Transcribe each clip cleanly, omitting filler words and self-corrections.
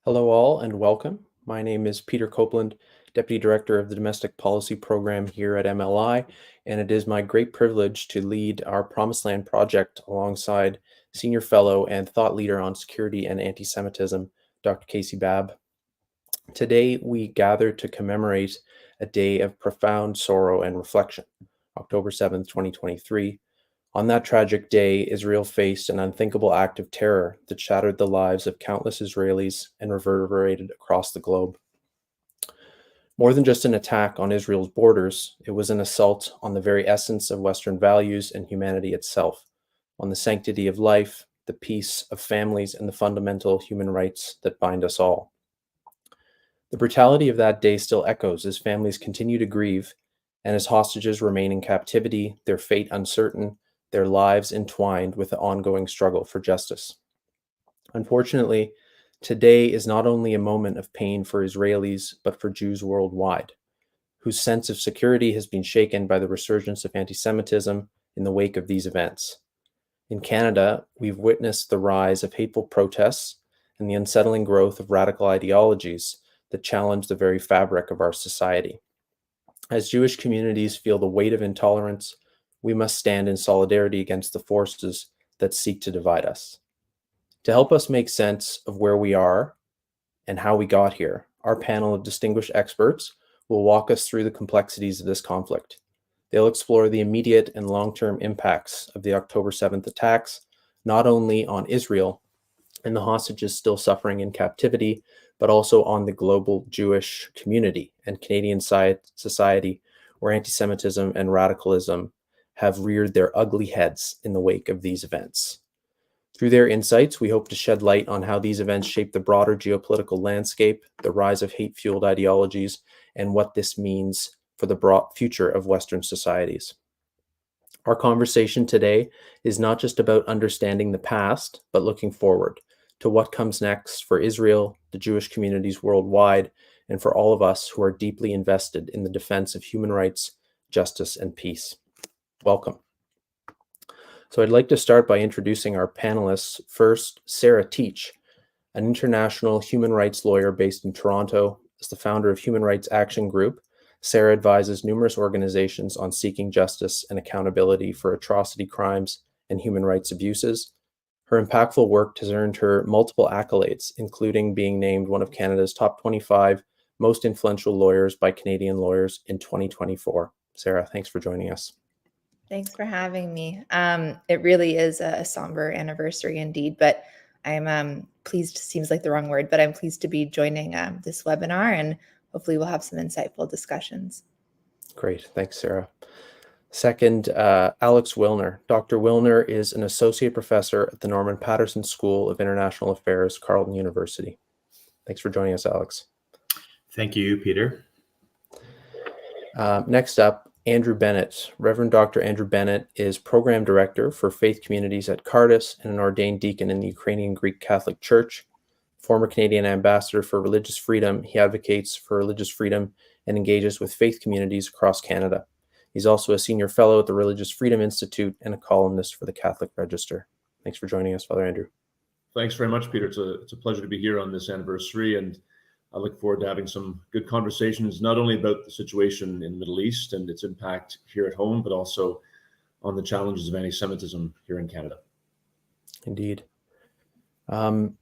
Hello all and welcome. My name is Peter Copeland, Deputy Director of the Domestic Policy Program here at MLI, and it is my great privilege to lead our Promised Land project alongside Senior Fellow and Thought Leader on Security and Antisemitism, Dr. Casey Babb. Today we gather to commemorate a day of profound sorrow and reflection, October 7th, 2023. On that tragic day, Israel faced an unthinkable act of terror that shattered the lives of countless Israelis and reverberated across the globe. More than just an attack on Israel's borders, it was an assault on the very essence of Western values and humanity itself, on the sanctity of life, the peace of families, and the fundamental human rights that bind us all. The brutality of that day still echoes as families continue to grieve and as hostages remain in captivity, their fate uncertain, their lives entwined with the ongoing struggle for justice. Unfortunately, today is not only a moment of pain for Israelis, but for Jews worldwide, whose sense of security has been shaken by the resurgence of antisemitism in the wake of these events. In Canada, we've witnessed the rise of hateful protests and the unsettling growth of radical ideologies that challenge the very fabric of our society. As Jewish communities feel the weight of intolerance, we must stand in solidarity against the forces that seek to divide us. To help us make sense of where we are and how we got here, our panel of distinguished experts will walk us through the complexities of this conflict. They'll explore the immediate and long-term impacts of the October 7th attacks, not only on Israel and the hostages still suffering in captivity, but also on the global Jewish community and Canadian society, where antisemitism and radicalism have reared their ugly heads in the wake of these events. Through their insights, we hope to shed light on how these events shape the broader geopolitical landscape, the rise of hate-fueled ideologies, and what this means for the broad future of Western societies. Our conversation today is not just about understanding the past, but looking forward to what comes next for Israel, the Jewish communities worldwide, and for all of us who are deeply invested in the defense of human rights, justice, and peace. Welcome. So I'd like to start by introducing our panelists. First, Sarah Teach, an international human rights lawyer based in Toronto. As the founder of Human Rights Action Group, Sarah advises numerous organizations on seeking justice and accountability for atrocity crimes and human rights abuses. Her impactful work has earned her multiple accolades, including being named one of Canada's top 25 most influential lawyers by Canadian Lawyers in 2024. Sarah, thanks for joining us. Thanks for having me. It really is a somber anniversary indeed, but I'm pleased, seems like the wrong word, but I'm pleased to be joining this webinar, and hopefully we'll have some insightful discussions. Great. Thanks, Sarah. Second, Alex Wilner. Dr. Wilner is an associate professor at the Norman Paterson School of International Affairs, Carleton University. Thanks for joining us, Alex. Thank you, Peter. Next up, Andrew Bennett. Reverend Dr. Andrew Bennett is Program Director for Faith Communities at Cardis and an ordained deacon in the Ukrainian Greek Catholic Church. Former Canadian Ambassador for Religious Freedom, he advocates for religious freedom and engages with faith communities across Canada. He's also a Senior Fellow at the Religious Freedom Institute and a columnist for the Catholic Register. Thanks for joining us, Father Andrew. Thanks very much, Peter. It's a pleasure to be here on this anniversary, and I look forward to having some good conversations, not only about the situation in the Middle East and its impact here at home, but also on the challenges of anti-Semitism here in Canada. Indeed. Dan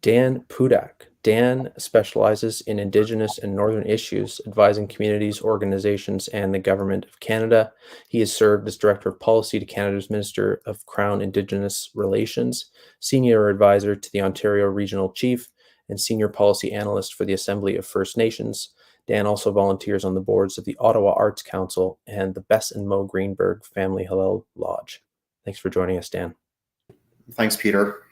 Pudak. Dan specializes in Indigenous and Northern issues, advising communities, organizations, and the Government of Canada. He has served as Director of Policy to Canada's Minister of Crown Indigenous Relations, Senior Advisor to the Ontario Regional Chief, and Senior Policy Analyst for the Assembly of First Nations. Dan also volunteers on the boards of the Ottawa Arts Council and the Bess and Mo Greenberg Family Hillel Lodge. Thanks for joining us, Dan. Thanks, Peter.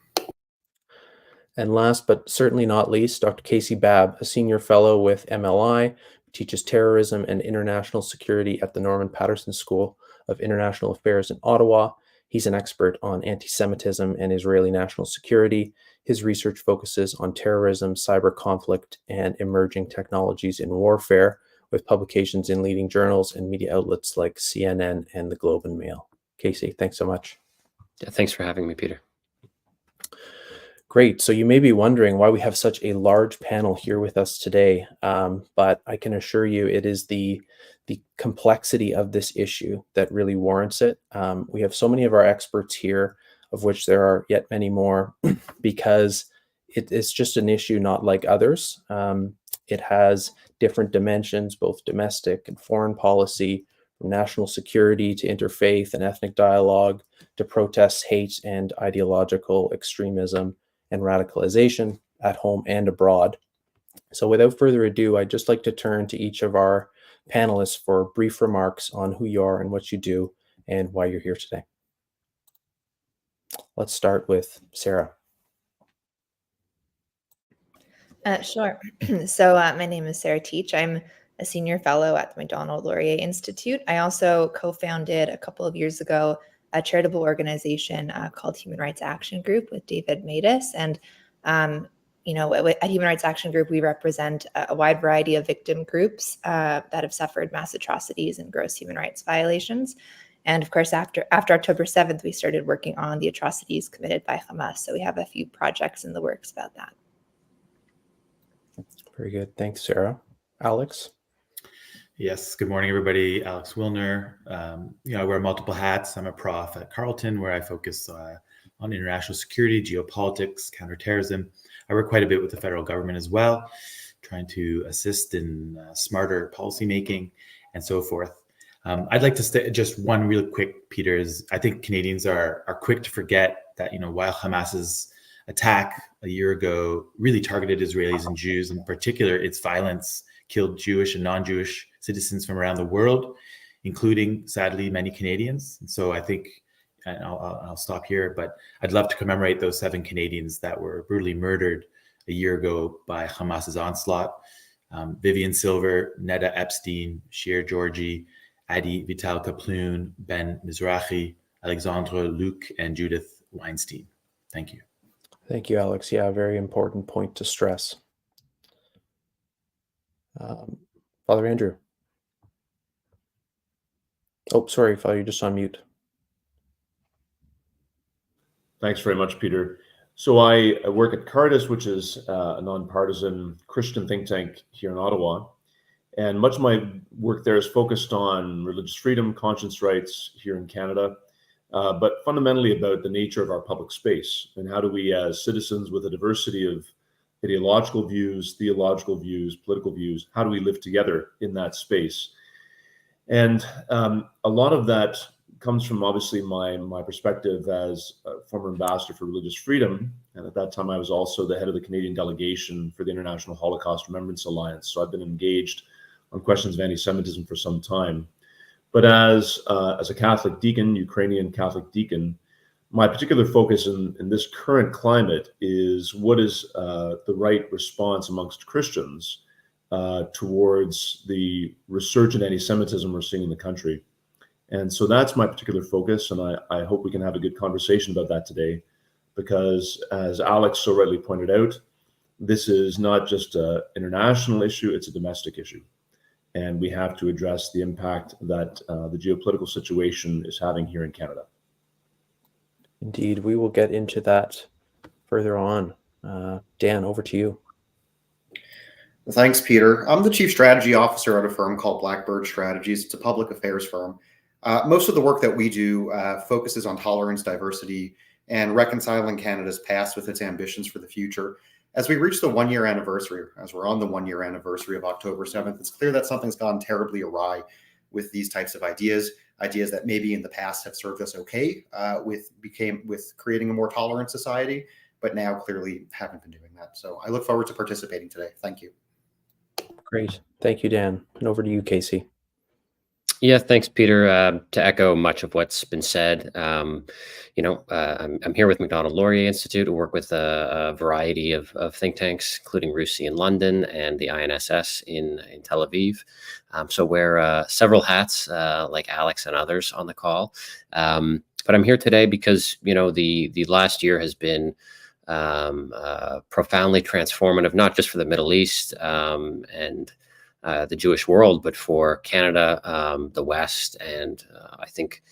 And last but certainly not least, Dr. Casey Babb, a Senior Fellow with MLI, who teaches terrorism and international security at the Norman Paterson School of International Affairs in Ottawa. He's an expert on anti-Semitism and Israeli national security. His research focuses on terrorism, cyber conflict, and emerging technologies in warfare, with publications in leading journals and media outlets like CNN and the Globe and Mail. Casey, thanks so much. Yeah, thanks for having me, Peter. Great. So you may be wondering why we have such a large panel here with us today, but I can assure you it is the complexity of this issue that really warrants it. We have so many of our experts here, of which there are yet many more, because it's just an issue not like others. It has different dimensions, both domestic and foreign policy, from national security to interfaith and ethnic dialogue, to protests, hate, and ideological extremism and radicalization at home and abroad. So without further ado, I'd just like to turn to each of our panelists for brief remarks on who you are and what you do and why you're here today. Let's start with Sarah. Sure. So my name is Sarah Teach. I'm a senior fellow at the Macdonald-Laurier Institute. I also co-founded a couple of years ago a charitable organization called Human Rights Action Group with David Matus. And, at Human Rights Action Group, we represent a wide variety of victim groups that have suffered mass atrocities and gross human rights violations. And of course, after October 7th, we started working on the atrocities committed by Hamas. So we have a few projects in the works about that. Very good. Thanks, Sarah. Alex? Yes. Good morning, everybody. Alex Wilner. I wear multiple hats. I'm a prof at Carleton, where I focus on international security, geopolitics, counterterrorism. I work quite a bit with the federal government as well, trying to assist in smarter policymaking and so forth. I'd like to just one real quick, Peter, is I think Canadians are quick to forget that, while Hamas's attack a year ago really targeted Israelis and Jews in particular, its violence killed Jewish and non-Jewish citizens from around the world, including, sadly, many Canadians. And so I think, and I'll stop here, but I'd love to commemorate those 7 Canadians that were brutally murdered a year ago by Hamas's onslaught. Vivian Silver, Neda Epstein, Shir Georgi, Adi Vital Kaploon, Ben Mizrahi, Alexandre Luc, and Judith Weinstein. Thank you. Thank you, Alex. Yeah, very important point to stress. Father Andrew. Oh, sorry, Father, you're just on mute. Thanks very much, Peter. So I work at Caritas, which is a nonpartisan Christian think tank here in Ottawa. And much of my work there is focused on religious freedom, conscience rights here in Canada, but fundamentally about the nature of our public space and how do we, as citizens with a diversity of ideological views, theological views, political views, how do we live together in that space? And a lot of that comes from obviously my perspective as a former ambassador for religious freedom. And at that time, I was also the head of the Canadian delegation for the International Holocaust Remembrance Alliance. So I've been engaged on questions of anti-Semitism for some time. But as a Catholic deacon, Ukrainian Catholic deacon, my particular focus in this current climate is what is the right response amongst Christians towards the resurgent anti-Semitism we're seeing in the country. And so that's my particular focus, and I hope we can have a good conversation about that today, because as Alex so rightly pointed out, this is not just an international issue, it's a domestic issue. And we have to address the impact that the geopolitical situation is having here in Canada. Indeed, we will get into that further on. Dan, over to you. Thanks, Peter. I'm the Chief Strategy Officer at a firm called Blackbird Strategies. It's a public affairs firm. Most of the work that we do focuses on tolerance, diversity, and reconciling Canada's past with its ambitions for the future. As we reach the 1-year anniversary, as we're on the 1-year anniversary of October 7th, it's clear that something's gone terribly awry with these types of ideas that maybe in the past have served us okay with creating a more tolerant society, but now clearly haven't been doing that. So I look forward to participating today. Thank you. Great. Thank you, Dan. And over to you, Casey. Yeah, thanks, Peter. To echo much of what's been said, I'm here with Macdonald-Laurier Institute. We work with a variety of think tanks, including RUSI in London and the INSS in Tel Aviv. So wear several hats, like Alex and others on the call. But I'm here today because the last year has been profoundly transformative, not just for the Middle East and the Jewish world, but for Canada, the West, and I think,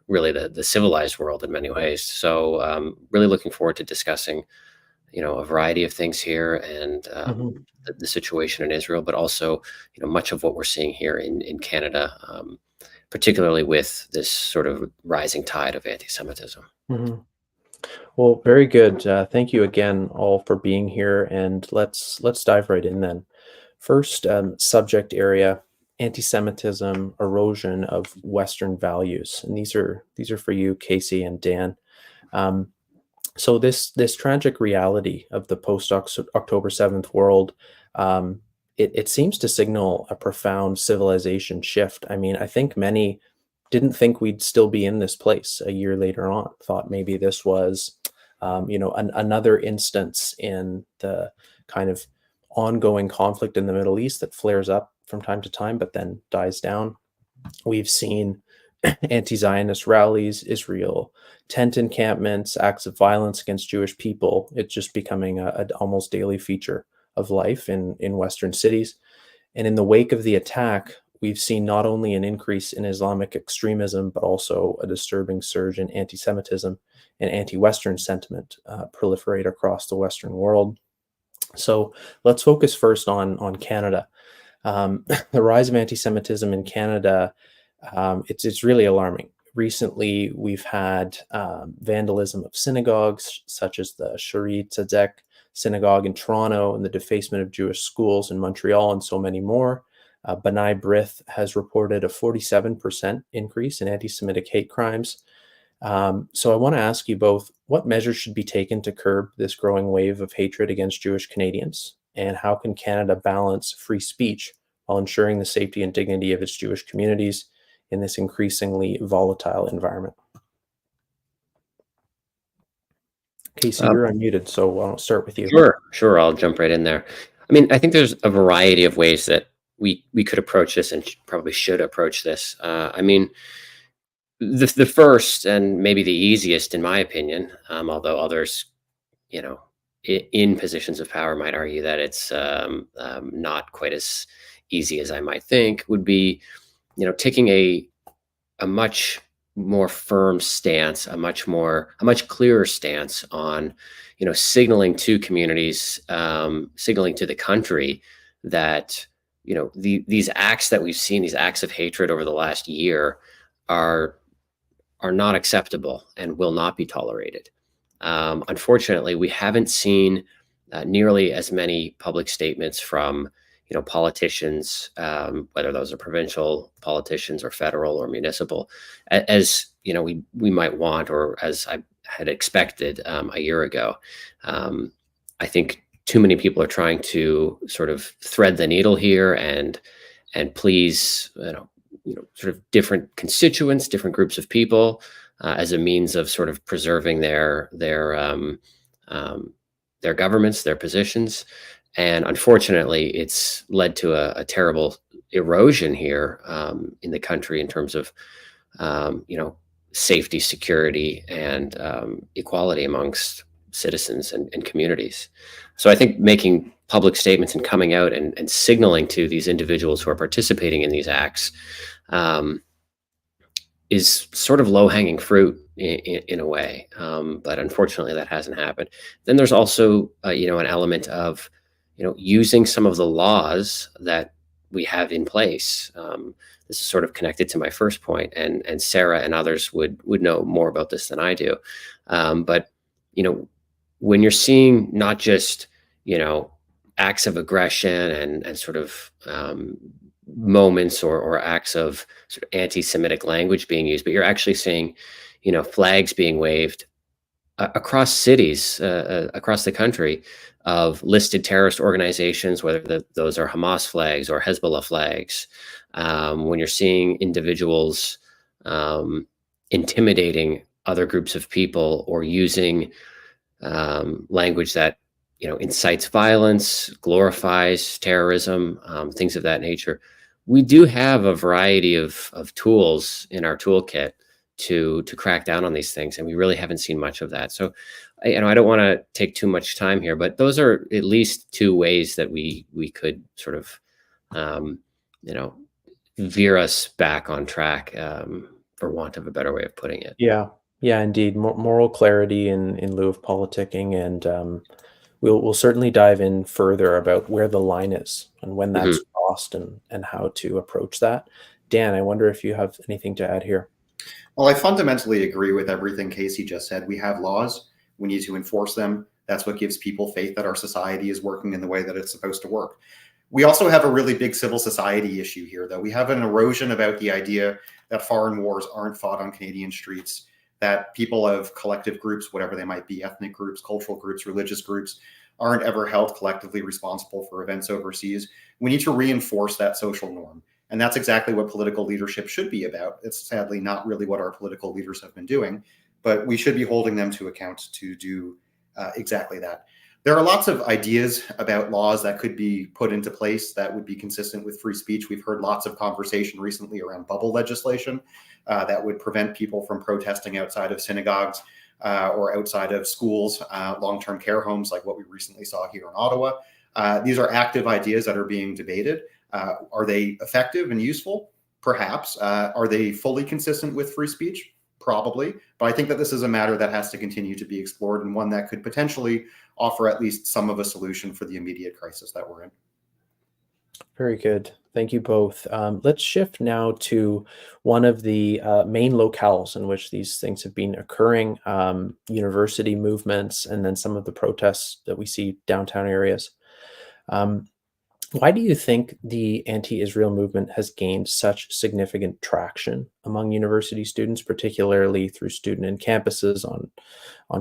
really the civilized world in many ways. So really looking forward to discussing, a variety of things here, and the situation in Israel, but also, much of what we're seeing here in Canada, particularly with this sort of rising tide of anti-Semitism. Well, very good. Thank you again all for being here, and let's dive right in then. First, subject area: anti-Semitism, erosion of Western values, and these are for you, Casey and Dan. So this tragic reality of the post-October 7th world, it seems to signal a profound civilization shift. I mean, I think many didn't think we'd still be in this place a year later on, thought maybe this was, another instance in the kind of ongoing conflict in the Middle East that flares up from time to time, but then dies down. We've seen anti-Zionist rallies, Israel tent encampments, acts of violence against Jewish people. It's just becoming a almost daily feature of life in Western cities. And in the wake of the attack, we've seen not only an increase in Islamic extremism, but also a disturbing surge in anti-Semitism and anti-Western sentiment proliferate across the Western world. So let's focus first on Canada. The rise of anti-Semitism in Canada, it's really alarming. Recently, we've had vandalism of synagogues, such as the Shari Tzedek synagogue in Toronto, and the defacement of Jewish schools in Montreal, and so many more. B'nai B'rith has reported a 47% increase in anti-Semitic hate crimes. So I want to ask you both, what measures should be taken to curb this growing wave of hatred against Jewish Canadians? And how can Canada balance free speech while ensuring the safety and dignity of its Jewish communities in this increasingly volatile environment? Casey, you're unmuted, so I'll start with you. Sure. I'll jump right in there. I mean, I think there's a variety of ways that we could approach this, and probably should approach this. I mean, the first and maybe the easiest, in my opinion, although others, in positions of power might argue that it's not quite as easy as I might think, would be, taking a much more firm stance, a much clearer stance on, signaling to communities, signaling to the country that, these acts that we've seen, these acts of hatred over the last year, are not acceptable and will not be tolerated. Unfortunately, we haven't seen nearly as many public statements from politicians, whether those are provincial politicians or federal or municipal, as we might want, or as I had expected a year ago. I think too many people are trying to sort of thread the needle here and please, sort of different constituents, different groups of people, as a means of sort of preserving their governments, their positions. And unfortunately, it's led to a terrible erosion here in the country in terms of, safety, security, and equality amongst citizens and communities. So I think making public statements and coming out and signaling to these individuals who are participating in these acts is sort of low-hanging fruit in a way. But unfortunately, that hasn't happened. Then there's also, an element of, using some of the laws that we have in place. This is sort of connected to my first point, and Sarah and others would know more about this than I do. But, when you're seeing not just, acts of aggression and sort of moments or acts of sort of anti-Semitic language being used, but you're actually seeing, flags being waved across cities, across the country, of listed terrorist organizations, whether those are Hamas flags or Hezbollah flags. When you're seeing individuals intimidating other groups of people, or using language that incites violence, glorifies terrorism, things of that nature. We do have a variety of tools in our toolkit to crack down on these things, and we really haven't seen much of that. So, I don't want to take too much time here, but those are at least two ways that we could sort of, veer us back on track for want of a better way of putting it. Yeah, yeah, indeed. Moral clarity in lieu of politicking, and we'll certainly dive in further about where the line is and when that's crossed, and how to approach that. Dan, I wonder if you have anything to add here. Well, I fundamentally agree with everything Casey just said. We have laws. We need to enforce them. That's what gives people faith that our society is working in the way that it's supposed to work. We also have a really big civil society issue here, though. We have an erosion about the idea that foreign wars aren't fought on Canadian streets, that people of collective groups, whatever they might be, ethnic groups, cultural groups, religious groups, aren't ever held collectively responsible for events overseas. We need to reinforce that social norm. And that's exactly what political leadership should be about. It's sadly not really what our political leaders have been doing, but we should be holding them to account to do exactly that. There are lots of ideas about laws that could be put into place that would be consistent with free speech. We've heard lots of conversation recently around bubble legislation that would prevent people from protesting outside of synagogues or outside of schools, long-term care homes, like what we recently saw here in Ottawa. These are active ideas that are being debated. Are they effective and useful? Perhaps. Are they fully consistent with free speech? Probably. But I think that this is a matter that has to continue to be explored, and one that could potentially offer at least some of a solution for the immediate crisis that we're in. Very good. Thank you both. Let's shift now to one of the main locales in which these things have been occurring, university movements, and then some of the protests that we see downtown areas. Why do you think the anti-Israel movement has gained such significant traction among university students, particularly through student and campuses on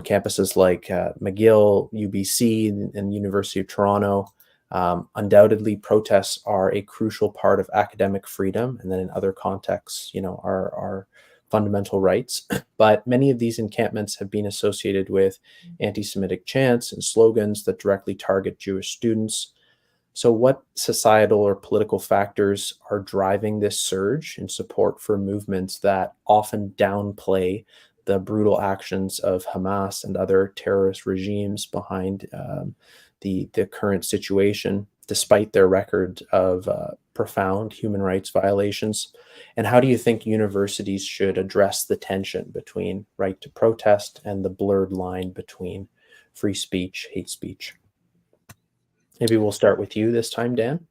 campuses like McGill, UBC, and University of Toronto? Undoubtedly, protests are a crucial part of academic freedom, and then in other contexts, are fundamental rights. But many of these encampments have been associated with anti-Semitic chants and slogans that directly target Jewish students. So what societal or political factors are driving this surge in support for movements that often downplay the brutal actions of Hamas and other terrorist regimes behind the current situation, despite their record of profound human rights violations? And how do you think universities should address the tension between right to protest and the blurred line between free speech, hate speech? Maybe we'll start with you this time, Dan.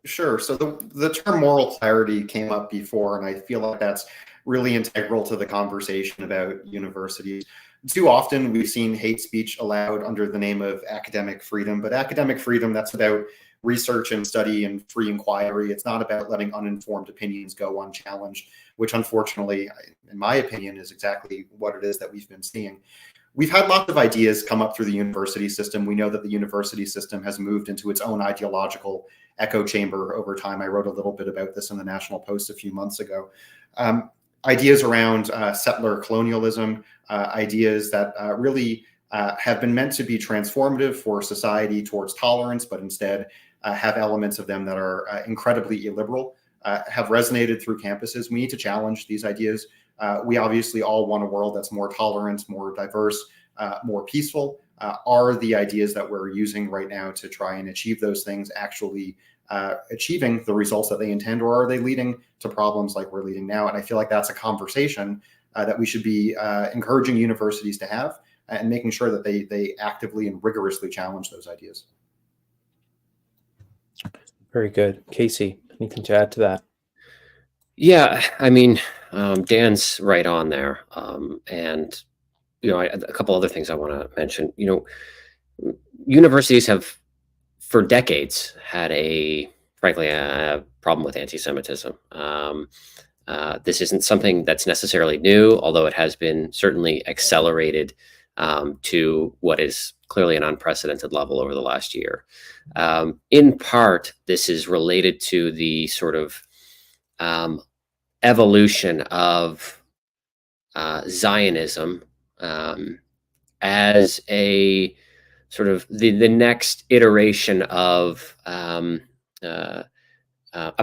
Sure. So the term moral clarity came up before, and I feel like that's really integral to the conversation about universities. Too often we've seen hate speech allowed under the name of academic freedom, but academic freedom, that's about research and study and free inquiry. It's not about letting uninformed opinions go unchallenged, which unfortunately, in my opinion, is exactly what it is that we've been seeing. We've had lots of ideas come up through the university system. We know that the university system has moved into its own ideological echo chamber over time. I wrote a little bit about this in the National Post a few months ago. Ideas around settler colonialism, ideas that really have been meant to be transformative for society towards tolerance, but instead have elements of them that are incredibly illiberal, have resonated through campuses. We need to challenge these ideas. We obviously all want a world that's more tolerant, more diverse, more peaceful. Are the ideas that we're using right now to try and achieve those things actually achieving the results that they intend, or are they leading to problems like we're leading now? And I feel like that's a conversation that we should be encouraging universities to have, and making sure that they actively and rigorously challenge those ideas. Very good. Casey, anything to add to that? Yeah, I mean, Dan's right on there. And, a couple other things I want to mention. Universities have, for decades, had frankly, a problem with anti-Semitism. This isn't something that's necessarily new, although it has been certainly accelerated to what is clearly an unprecedented level over the last year. In part, this is related to the sort of evolution of Zionism as a sort of the next iteration of a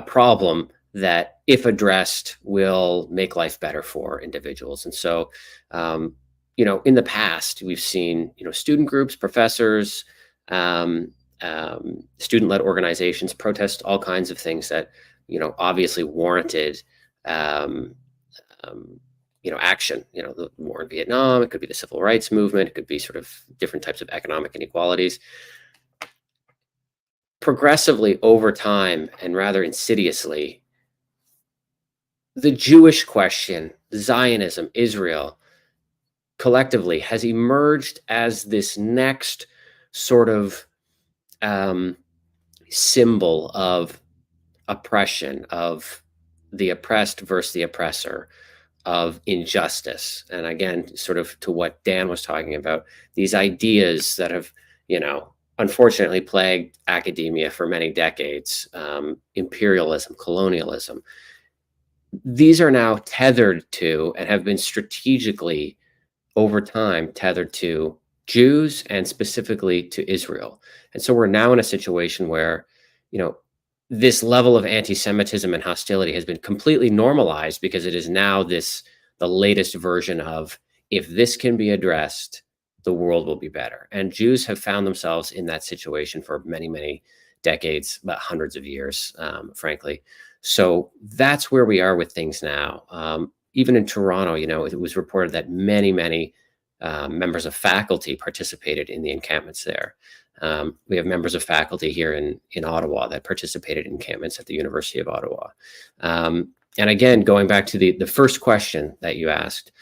problem that, if addressed, will make life better for individuals. And so, in the past, we've seen, student groups, professors, student-led organizations protest all kinds of things that, obviously warranted action. The war in Vietnam. It could be the civil rights movement. It could be sort of different types of economic inequalities. Progressively over time, and rather insidiously, the Jewish question, Zionism, Israel, collectively has emerged as this next sort of symbol of oppression, of the oppressed versus the oppressor, of injustice. And again, sort of to what Dan was talking about, these ideas that have, unfortunately plagued academia for many decades, imperialism, colonialism. These are now tethered to, and have been strategically over time tethered to, Jews and specifically to Israel. And so we're now in a situation where, this level of anti-Semitism and hostility has been completely normalized, because it is now the latest version of, if this can be addressed, the world will be better. And Jews have found themselves in that situation for many, many decades, about hundreds of years, frankly. So that's where we are with things now. Even in Toronto, it was reported that many, many members of faculty participated in the encampments there. We have members of faculty here in Ottawa that participated in encampments at the University of Ottawa. And again, going back to the first question that you asked,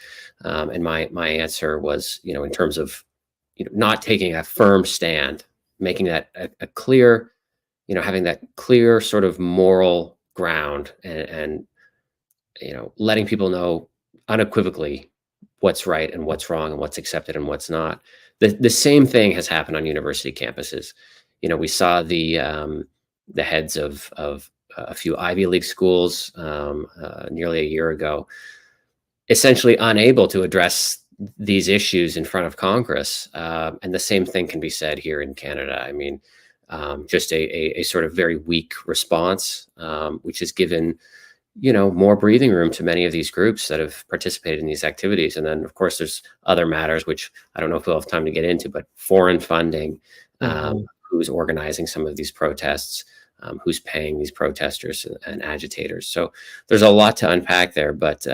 and my answer was, in terms of, not taking a firm stand, making that a clear, having that clear sort of moral ground, and letting people know unequivocally what's right and what's wrong and what's accepted and what's not. The same thing has happened on university campuses. We saw the heads of a few Ivy League schools nearly a year ago, essentially unable to address these issues in front of Congress. And the same thing can be said here in Canada. I mean, just a sort of very weak response, which has given, more breathing room to many of these groups that have participated in these activities. And then, of course, there's other matters, which I don't know if we'll have time to get into, but foreign funding, who's organizing some of these protests, who's paying these protesters and agitators. So there's a lot to unpack there, but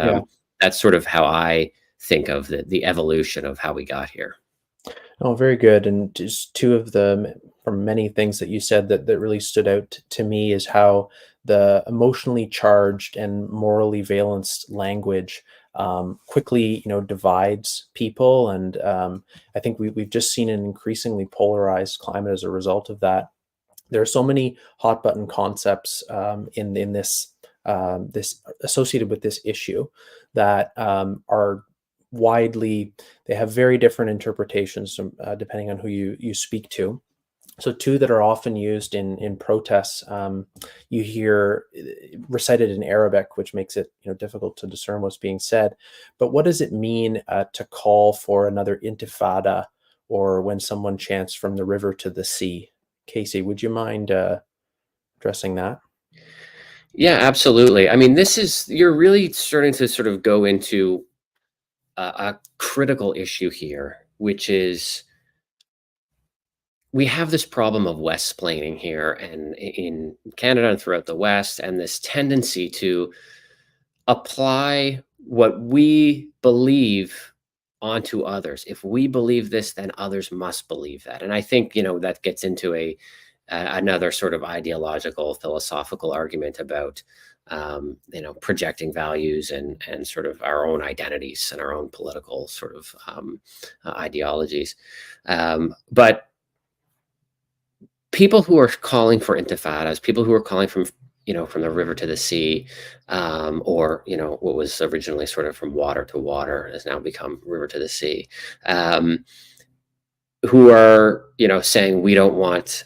that's sort of how I think of the evolution of how we got here. Oh, very good. And just two of the, from many things that you said that really stood out to me, is how the emotionally charged and morally valenced language quickly, divides people. And I think we've just seen an increasingly polarized climate as a result of that. There are so many hot button concepts in this associated with this issue that are widely, they have very different interpretations depending on who you speak to. So two that are often used in protests, you hear recited in Arabic, which makes it difficult to discern what's being said. But what does it mean to call for another intifada, or when someone chants from the river to the sea? Casey, would you mind addressing that? Yeah, absolutely. I mean, you're really starting to sort of go into a critical issue here, which is, we have this problem of West-splaining here and in Canada and throughout the West, and this tendency to apply what we believe onto others. If we believe this, then others must believe that. And I think, that gets into another sort of ideological, philosophical argument about, projecting values and sort of our own identities and our own political sort of ideologies. But people who are calling for intifadas, people who are calling from the river to the sea, or, what was originally sort of from water to water has now become river to the sea, who are, saying we don't want,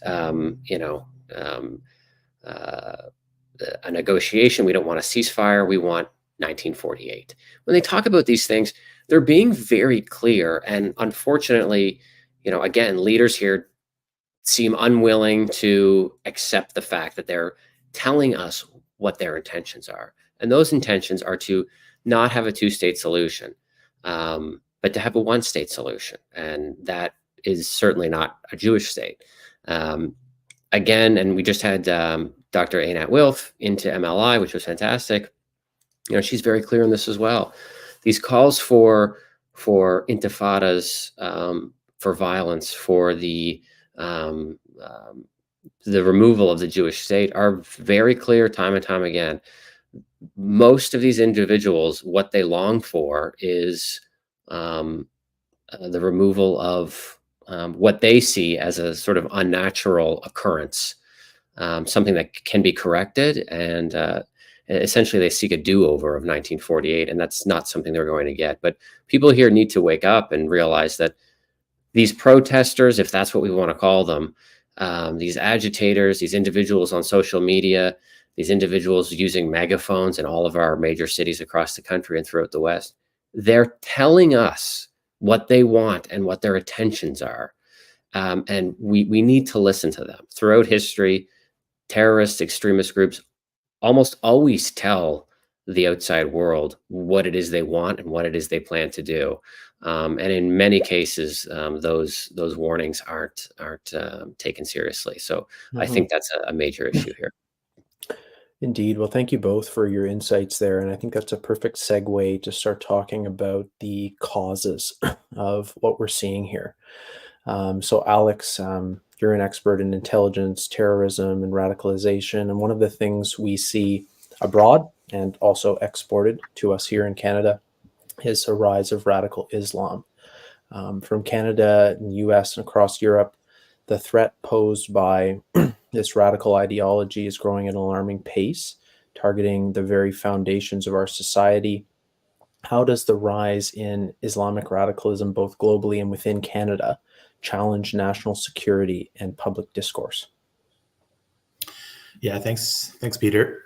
a negotiation, we don't want a ceasefire, we want 1948. When they talk about these things, they're being very clear. And unfortunately, again, leaders here seem unwilling to accept the fact that they're telling us what their intentions are. And those intentions are to not have a two-state solution, but to have a one-state solution. And that is certainly not a Jewish state. Again, and we just had Dr. Einat Wilf into MLI, which was fantastic. she's very clear on this as well. These calls for intifadas, for violence, for the removal of the Jewish state are very clear time and time again. Most of these individuals, what they long for is the removal of what they see as a sort of unnatural occurrence, something that can be corrected, and essentially they seek a do-over of 1948, and that's not something they're going to get. But people here need to wake up and realize that these protesters, if that's what we want to call them, these agitators, these individuals on social media, these individuals using megaphones in all of our major cities across the country and throughout the West, they're telling us what they want and what their intentions are. And we need to listen to them. Throughout history, terrorist extremist groups almost always tell the outside world what it is they want and what it is they plan to do. And in many cases, those warnings aren't taken seriously. So I think that's a major issue here. Indeed. Well, thank you both for your insights there. And I think that's a perfect segue to start talking about the causes of what we're seeing here. So Alex, you're an expert in intelligence, terrorism, and radicalization. And one of the things we see abroad and also exported to us here in Canada is a rise of radical Islam. From Canada and US and across Europe, the threat posed by this radical ideology is growing at an alarming pace, targeting the very foundations of our society. How does the rise in Islamic radicalism, both globally and within Canada, challenge national security and public discourse? Yeah, thanks, Peter.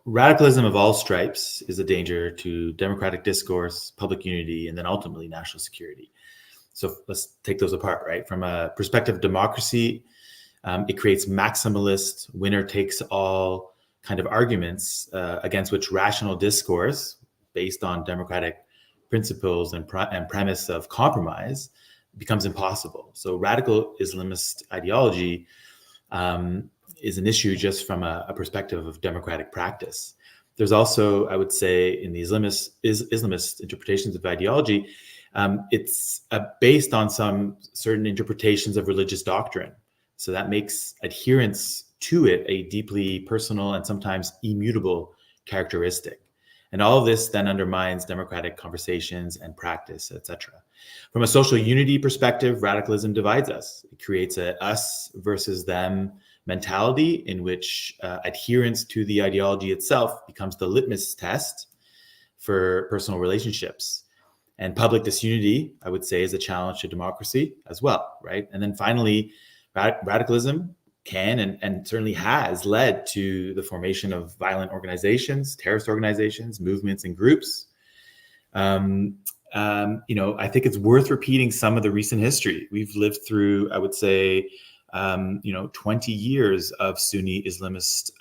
Radicalism of all stripes is a danger to democratic discourse, public unity, and then ultimately national security. So let's take those apart, right? From a perspective of democracy, it creates maximalist, winner-takes-all kind of arguments against which rational discourse, based on democratic principles and premise of compromise, becomes impossible. So radical Islamist ideology is an issue just from a perspective of democratic practice. There's also, I would say, in the Islamist interpretations of ideology, it's based on some certain interpretations of religious doctrine. So that makes adherence to it a deeply personal and sometimes immutable characteristic. And all of this then undermines democratic conversations and practice, etc. From a social unity perspective, radicalism divides us. It creates a us versus them mentality in which adherence to the ideology itself becomes the litmus test for personal relationships. And public disunity, I would say, is a challenge to democracy as well, right? And then finally, radicalism can and certainly has led to the formation of violent organizations, terrorist organizations, movements, and groups. I think it's worth repeating some of the recent history. We've lived through, I would say, 20 years of Sunni Islamist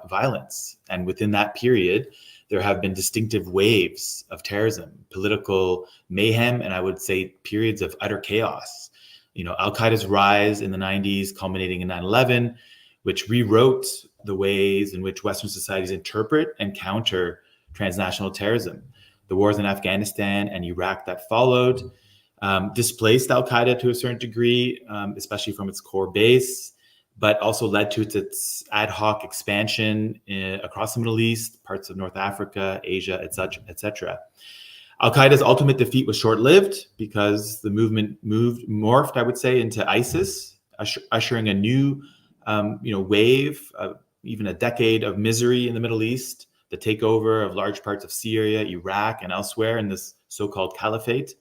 violence. And within that period, there have been distinctive waves of terrorism, political mayhem, and I would say periods of utter chaos. Al-Qaeda's rise in the 90s, culminating in 9/11, which rewrote the ways in which Western societies interpret and counter transnational terrorism. The wars in Afghanistan and Iraq that followed displaced Al-Qaeda to a certain degree, especially from its core base, but also led to its ad hoc expansion across the Middle East, parts of North Africa, Asia, etc. Al-Qaeda's ultimate defeat was short-lived because the movement morphed, I would say, into ISIS, ushering a new, wave of even a decade of misery in the Middle East, the takeover of large parts of Syria, Iraq, and elsewhere in this so-called caliphate,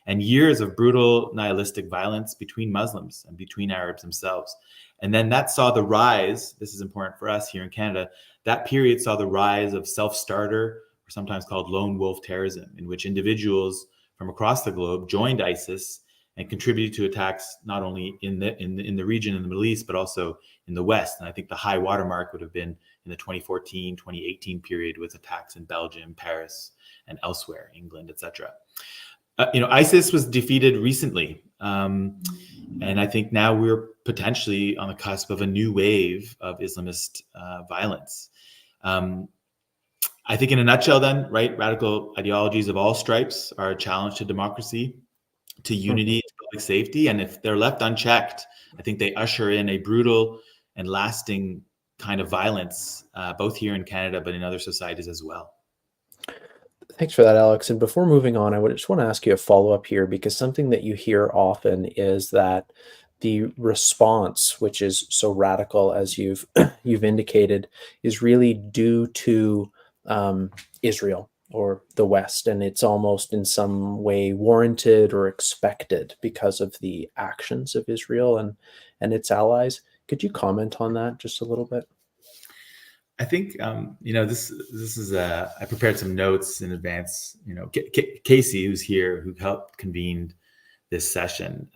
and years of brutal nihilistic violence between Muslims and between Arabs themselves. And then that saw the rise, this is important for us here in Canada, that period saw the rise of self-starter, sometimes called lone wolf terrorism, in which individuals from across the globe joined ISIS and contributed to attacks not only in the region in the Middle East, but also in the West. And I think the high watermark would have been in the 2014, 2018 period with attacks in Belgium, Paris, and elsewhere, England, etc. ISIS was defeated recently. And I think now we're potentially on the cusp of a new wave of Islamist violence. I think in a nutshell then, right, radical ideologies of all stripes are a challenge to democracy, to unity, to public safety. And if they're left unchecked, I think they usher in a brutal and lasting kind of violence, both here in Canada, but in other societies as well. Thanks for that, Alex. And before moving on, just want to ask you a follow-up here, because something that you hear often is that the response, which is so radical as you've you've indicated, is really due to Israel or the West, and it's almost in some way warranted or expected because of the actions of Israel and its allies. Could you comment on that just a little bit? I think this is I prepared some notes in advance. Casey, who's here, who helped convene this session,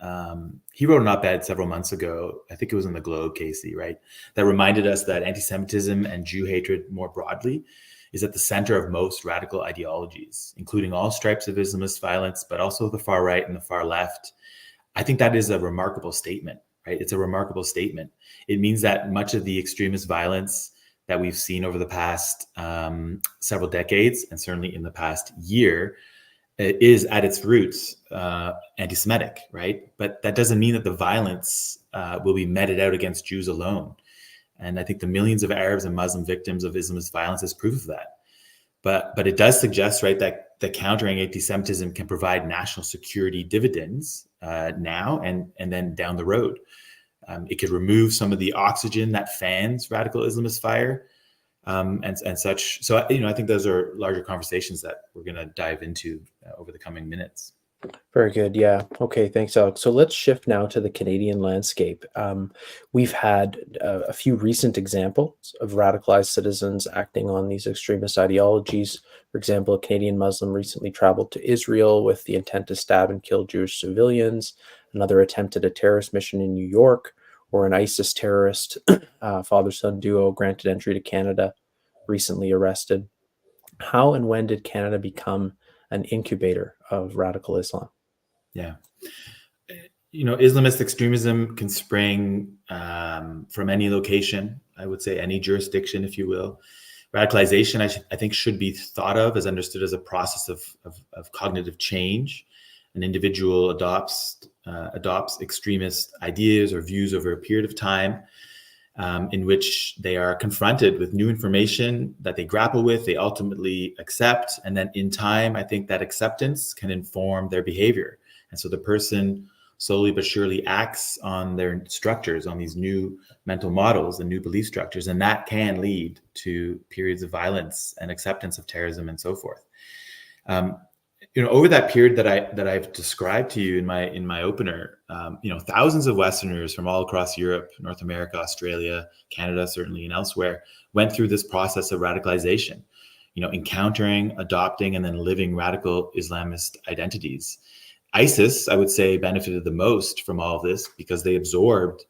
he wrote an op-ed several months ago. I think it was in the Globe, Casey, right? That reminded us that anti-Semitism and Jew hatred more broadly is at the center of most radical ideologies, including all stripes of Islamist violence, but also the far right and the far left. I think that is a remarkable statement, right? It's a remarkable statement. It means that much of the extremist violence that we've seen over the past several decades, and certainly in the past year, is at its roots anti-Semitic, right? But that doesn't mean that the violence will be meted out against Jews alone. And I think the millions of Arabs and Muslim victims of Islamist violence is proof of that. But it does suggest, right, that the countering anti-Semitism can provide national security dividends now and then down the road. It could remove some of the oxygen that fans radical Islamist fire and such. So, I think those are larger conversations that we're going to dive into over the coming minutes. Very good. Yeah. Okay. Thanks, Alex. So let's shift now to the Canadian landscape. We've had a few recent examples of radicalized citizens acting on these extremist ideologies. For example, a Canadian Muslim recently traveled to Israel with the intent to stab and kill Jewish civilians. Another attempted a terrorist mission in New York, or an ISIS terrorist father-son duo granted entry to Canada, recently arrested. How and when did Canada become an incubator of radical Islam? Yeah. Islamist extremism can spring from any location, I would say any jurisdiction, if you will. Radicalization, I think, should be thought of as understood as a process of cognitive change. An individual adopts extremist ideas or views over a period of time in which they are confronted with new information that they grapple with, they ultimately accept, and then in time, I think that acceptance can inform their behavior. And so the person slowly but surely acts on their structures, on these new mental models and new belief structures, and that can lead to periods of violence and acceptance of terrorism and so forth. Over that period that I've described to you in my opener, thousands of Westerners from all across Europe, North America, Australia, Canada, certainly, and elsewhere, went through this process of radicalization, encountering, adopting, and then living radical Islamist identities. ISIS, I would say, benefited the most from all of this because they absorbed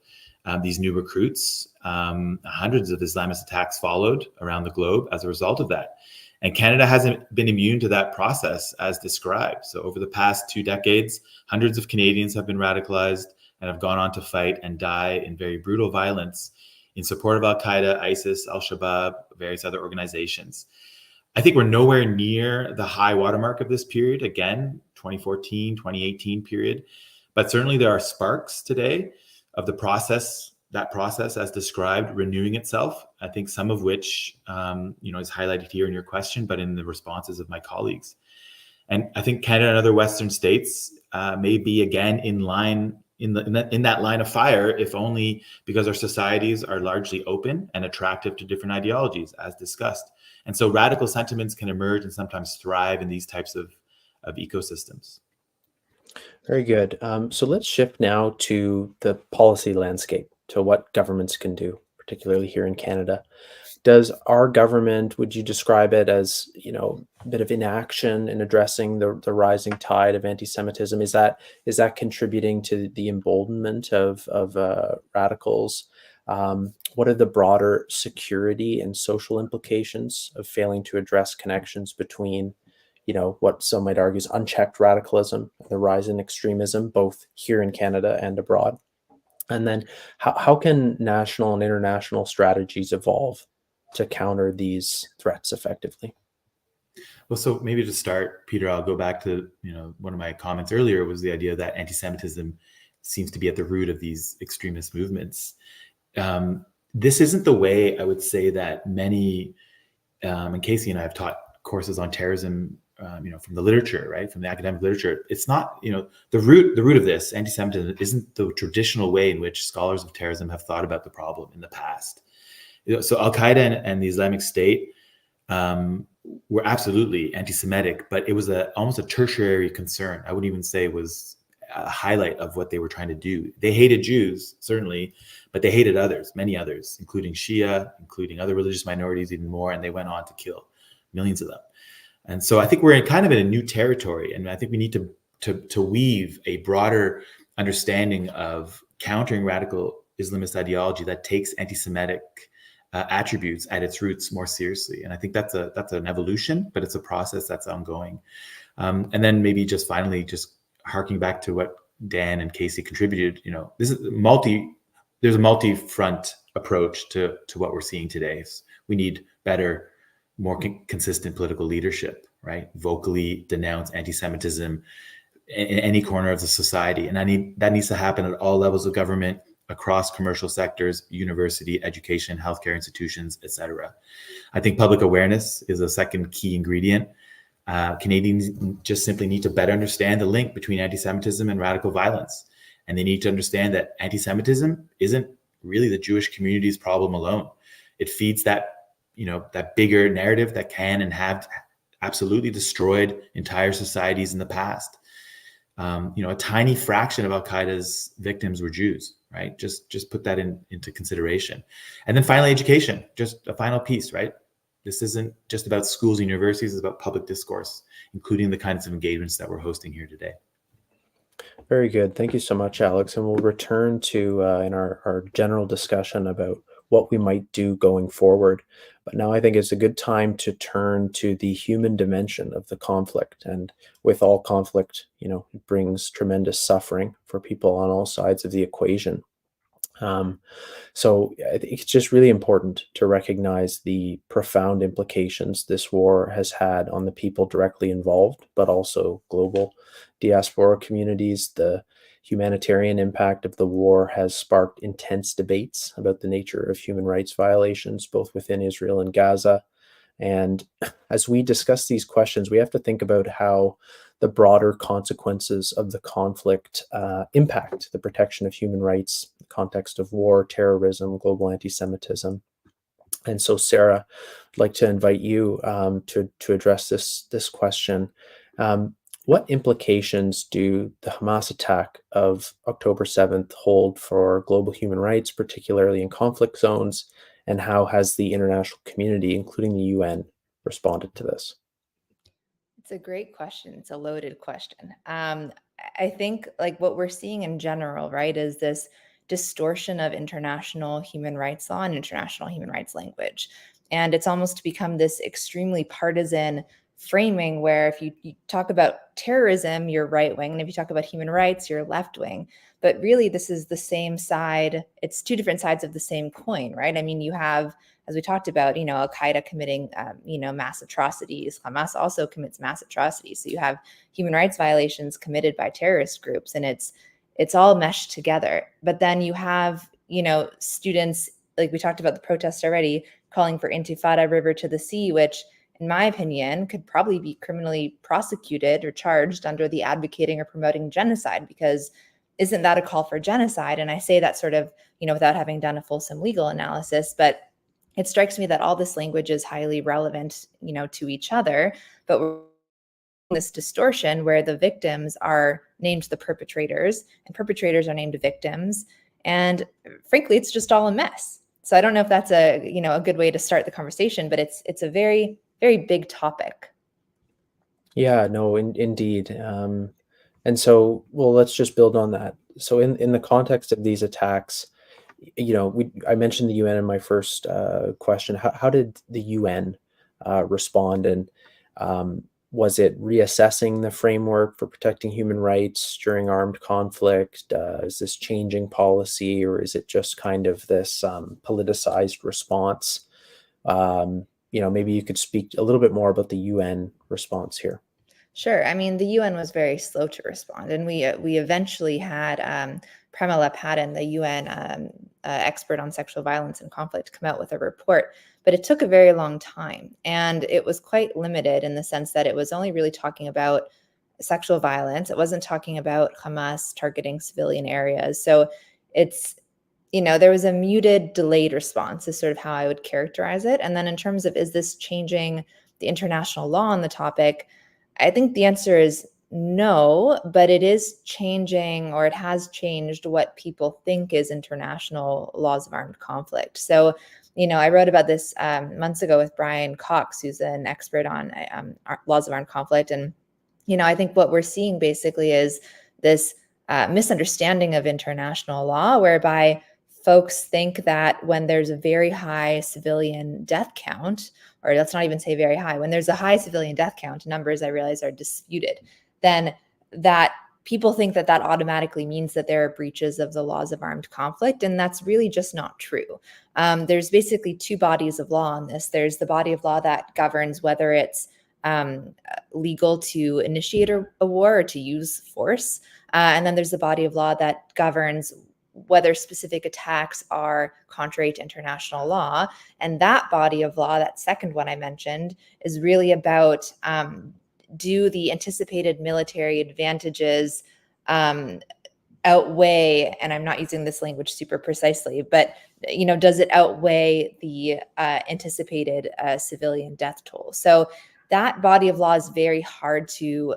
these new recruits. Hundreds of Islamist attacks followed around the globe as a result of that. And Canada hasn't been immune to that process as described. So over the past 2 decades, hundreds of Canadians have been radicalized and have gone on to fight and die in very brutal violence in support of Al-Qaeda, ISIS, Al-Shabaab, various other organizations. I think we're nowhere near the high watermark of this period, again, 2014, 2018 period. But certainly there are sparks today of that process as described, renewing itself. I think some of which, is highlighted here in your question, but in the responses of my colleagues. And I think Canada and other Western states may be again in that line of fire, if only because our societies are largely open and attractive to different ideologies, as discussed. And so radical sentiments can emerge and sometimes thrive in these types of ecosystems. Very good. So let's shift now to the policy landscape, to what governments can do, particularly here in Canada. Does our government, would you describe it as, a bit of inaction in addressing the rising tide of anti-Semitism? Is that contributing to the emboldenment of radicals? What are the broader security and social implications of failing to address connections between, what some might argue is unchecked radicalism, the rise in extremism, both here in Canada and abroad? And then how can national and international strategies evolve to counter these threats effectively? Well, so maybe to start, Peter, I'll go back to, one of my comments earlier was the idea that anti-Semitism seems to be at the root of these extremist movements. This isn't the way I would say that many, and Casey and I have taught courses on terrorism, from the literature, right? From the academic literature. It's not, the root of this anti-Semitism isn't the traditional way in which scholars of terrorism have thought about the problem in the past. So Al-Qaeda and the Islamic State were absolutely anti-Semitic, but it was almost a tertiary concern. I wouldn't even say it was a highlight of what they were trying to do. They hated Jews, certainly, but they hated others, many others, including Shia, including other religious minorities even more, and they went on to kill millions of them. And so I think we're in a new territory, and I think we need to weave a broader understanding of countering radical Islamist ideology that takes anti-Semitic attributes at its roots more seriously. And I think that's an evolution, but it's a process that's ongoing. And then maybe just finally, just harking back to what Dan and Casey contributed, this is there's a multi-front approach to what we're seeing today. We need better, more consistent political leadership, right? Vocally denounce anti-Semitism in any corner of the society. And that needs to happen at all levels of government, across commercial sectors, university, education, healthcare institutions, etc. I think public awareness is a second key ingredient. Canadians just simply need to better understand the link between anti-Semitism and radical violence. And they need to understand that anti-Semitism isn't really the Jewish community's problem alone. It feeds that bigger narrative that can and have absolutely destroyed entire societies in the past. A tiny fraction of Al-Qaeda's victims were Jews, right? Just put that into consideration. And then finally, education, just a final piece, right? This isn't just about schools and universities, it's about public discourse, including the kinds of engagements that we're hosting here today. Very good. Thank you so much, Alex. And we'll return to in our general discussion about what we might do going forward. But now I think it's a good time to turn to the human dimension of the conflict. And with all conflict, it brings tremendous suffering for people on all sides of the equation. So I think it's just really important to recognize the profound implications this war has had on the people directly involved, but also global diaspora communities. The humanitarian impact of the war has sparked intense debates about the nature of human rights violations, both within Israel and Gaza. And as we discuss these questions, we have to think about how the broader consequences of the conflict impact the protection of human rights, the context of war, terrorism, global anti-Semitism. And so, Sarah, I'd like to invite you to address this question. What implications do the Hamas attack of October 7th hold for global human rights, particularly in conflict zones? And how has the international community, including the UN, responded to this? It's a great question. It's a loaded question. I think what we're seeing in general, right, is this distortion of international human rights law and international human rights language. And it's almost become this extremely partisan framing where if you talk about terrorism, you're right wing, and if you talk about human rights, you're left wing. But really, this is the same side. It's two different sides of the same coin, right? I mean, you have, as we talked about, Al-Qaeda committing, mass atrocities. Hamas also commits mass atrocities. So you have human rights violations committed by terrorist groups, and it's all meshed together. But then you have, students, like we talked about the protests already, calling for Intifada, river to the sea, which in my opinion, could probably be criminally prosecuted or charged under the advocating or promoting genocide, because isn't that a call for genocide? And I say that sort of, without having done a fulsome legal analysis, but it strikes me that all this language is highly relevant, to each other, but we're this distortion where the victims are named the perpetrators and perpetrators are named victims. And frankly, it's just all a mess. So I don't know if that's a good way to start the conversation, but it's a very, very big topic. Yeah, no, indeed. And so, well, let's just build on that. So in the context of these attacks, I mentioned the UN in my first question. How did the UN respond? And was it reassessing the framework for protecting human rights during armed conflict? Is this changing policy, or is it just kind of this politicized response? maybe you could speak a little bit more about the UN response here. Sure. I mean, the UN was very slow to respond, and we eventually had Pramila Patten, the UN expert on sexual violence and conflict, come out with a report. But it took a very long time, and it was quite limited in the sense that it was only really talking about sexual violence. It wasn't talking about Hamas targeting civilian areas. So it's, there was a muted, delayed response is sort of how I would characterize it. And then in terms of, is this changing the international law on the topic? I think the answer is no, but it is changing, or it has changed what people think is international laws of armed conflict. So, I wrote about this months ago with Brian Cox, who's an expert on laws of armed conflict. And, I think what we're seeing basically is this misunderstanding of international law, whereby folks think that when there's a very high civilian death count, or let's not even say very high, when there's a high civilian death count, numbers I realize are disputed, then that people think that that automatically means that there are breaches of the laws of armed conflict. And that's really just not true. There's basically two bodies of law on this. There's the body of law that governs whether it's legal to initiate a war or to use force. And then there's the body of law that governs whether specific attacks are contrary to international law. And that body of law, that second one I mentioned, is really about do the anticipated military advantages outweigh, and I'm not using this language super precisely, but does it outweigh the anticipated civilian death toll? So that body of law is very hard to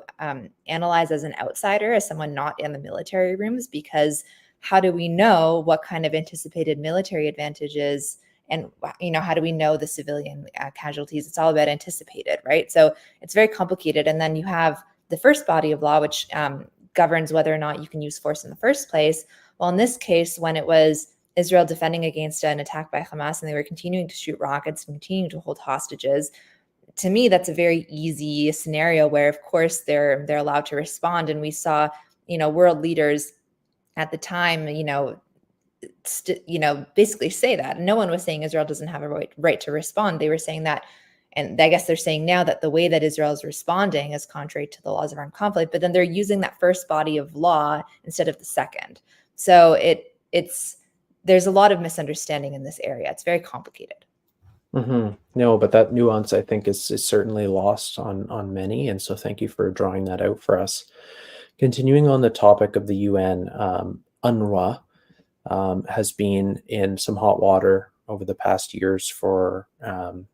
analyze as an outsider, as someone not in the military rooms, because how do we know what kind of anticipated military advantages, and how do we know the civilian casualties? It's all about anticipated, right? So it's very complicated. And then you have the first body of law, which governs whether or not you can use force in the first place. Well, in this case, when it was Israel defending against an attack by Hamas and they were continuing to shoot rockets and continuing to hold hostages, to me, that's a very easy scenario where, of course, they're allowed to respond. And we saw, world leaders at the time, basically say that. No one was saying Israel doesn't have a right to respond. They were saying that, and I guess they're saying now that the way that Israel is responding is contrary to the laws of armed conflict, but then they're using that first body of law instead of the second. So there's a lot of misunderstanding in this area. It's very complicated. Mm-hmm. No, but that nuance, I think, is certainly lost on many. And so thank you for drawing that out for us. Continuing on the topic of the UN, UNRWA has been in some hot water over the past years for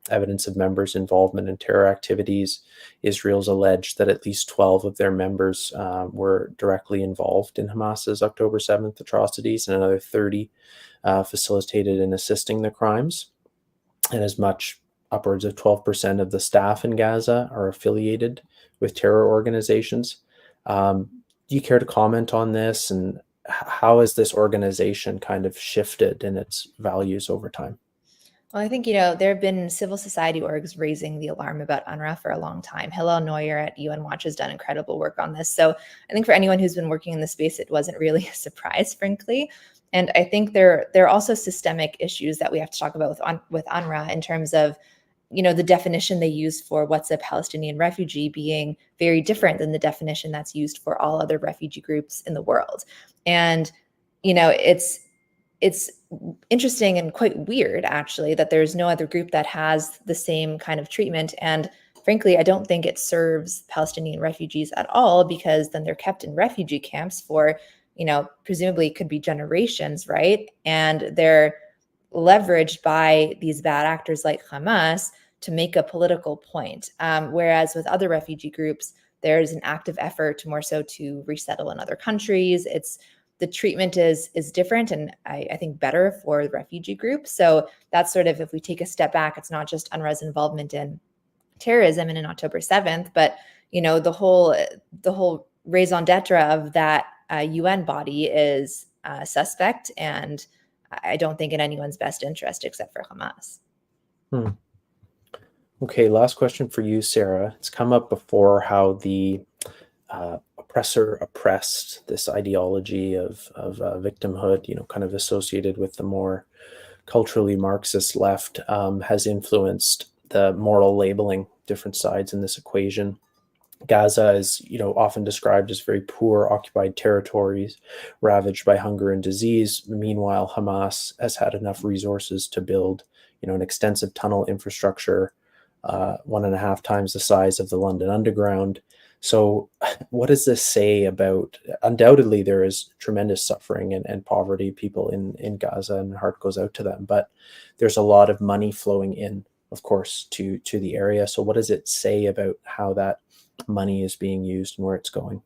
evidence of members' involvement in terror activities. Israel's alleged that at least 12 of their members were directly involved in Hamas's October 7th atrocities, and another 30 facilitated in assisting the crimes. And as much upwards of 12% of the staff in Gaza are affiliated with terror organizations. Do you care to comment on this, and how has this organization kind of shifted in its values over time? Well, I think, there have been civil society orgs raising the alarm about UNRWA for a long time. Hillel Neuer at UN Watch has done incredible work on this. So I think for anyone who's been working in the space, it wasn't really a surprise, frankly. And I think there are also systemic issues that we have to talk about with UNRWA in terms of, the definition they use for what's a Palestinian refugee being very different than the definition that's used for all other refugee groups in the world. And, it's interesting and quite weird, actually, that there's no other group that has the same kind of treatment. And frankly, I don't think it serves Palestinian refugees at all, because then they're kept in refugee camps for, presumably could be generations, right? And they're leveraged by these bad actors like Hamas to make a political point. Whereas with other refugee groups, there's an active effort more so to resettle in other countries. The treatment is different, and I think better for the refugee group. So that's sort of, if we take a step back, it's not just UNRWA's involvement in terrorism and in October 7th, but the whole raison d'etre of that UN body is suspect, and I don't think in anyone's best interest except for Hamas. Okay, last question for you, Sarah. It's come up before how the oppressor oppressed, this ideology of victimhood, kind of associated with the more culturally Marxist left, has influenced the moral labeling different sides in this equation. Gaza is, often described as very poor occupied territories ravaged by hunger and disease. Meanwhile, Hamas has had enough resources to build, an extensive tunnel infrastructure, 1.5 times the size of the London Underground. So what does this say about, undoubtedly there is tremendous suffering and poverty, people in Gaza, and heart goes out to them, but there's a lot of money flowing in, of course, to the area. So what does it say about how that money is being used and where it's going?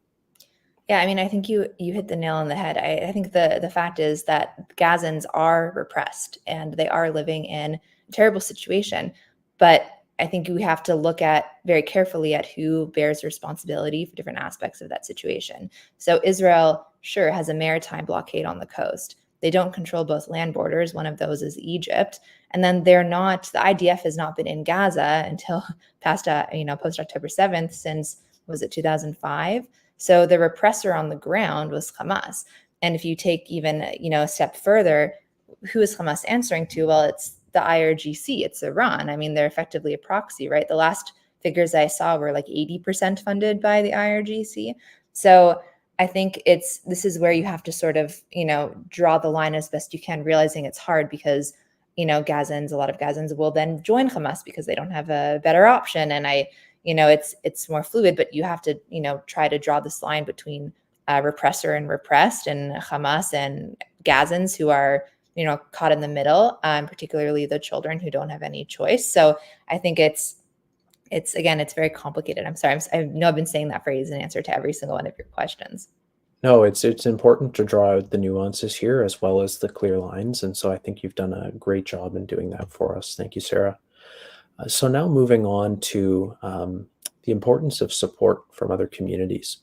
Yeah, I mean, I think you hit the nail on the head. I think the fact is that Gazans are repressed and they are living in a terrible situation. But I think we have to look at very carefully at who bears responsibility for different aspects of that situation. So Israel, sure, has a maritime blockade on the coast. They don't control both land borders. One of those is Egypt. And then the IDF has not been in Gaza until post October 7th since, was it 2005? So the repressor on the ground was Hamas. And if you take even, a step further, who is Hamas answering to? Well, it's the IRGC, it's Iran. I mean, they're effectively a proxy, right? The last figures I saw were like 80% funded by the IRGC. So I think this is where you have to sort of, draw the line as best you can, realizing it's hard because, a lot of Gazans will then join Hamas because they don't have a better option. And it's more fluid, but you have to, try to draw this line between repressor and repressed, and Hamas and Gazans who are, caught in the middle, particularly the children who don't have any choice. So I think it's very complicated. I'm sorry. I know I've been saying that phrase in answer to every single one of your questions. No, it's important to draw out the nuances here as well as the clear lines. And so I think you've done a great job in doing that for us. Thank you, Sarah. So now moving on to the importance of support from other communities.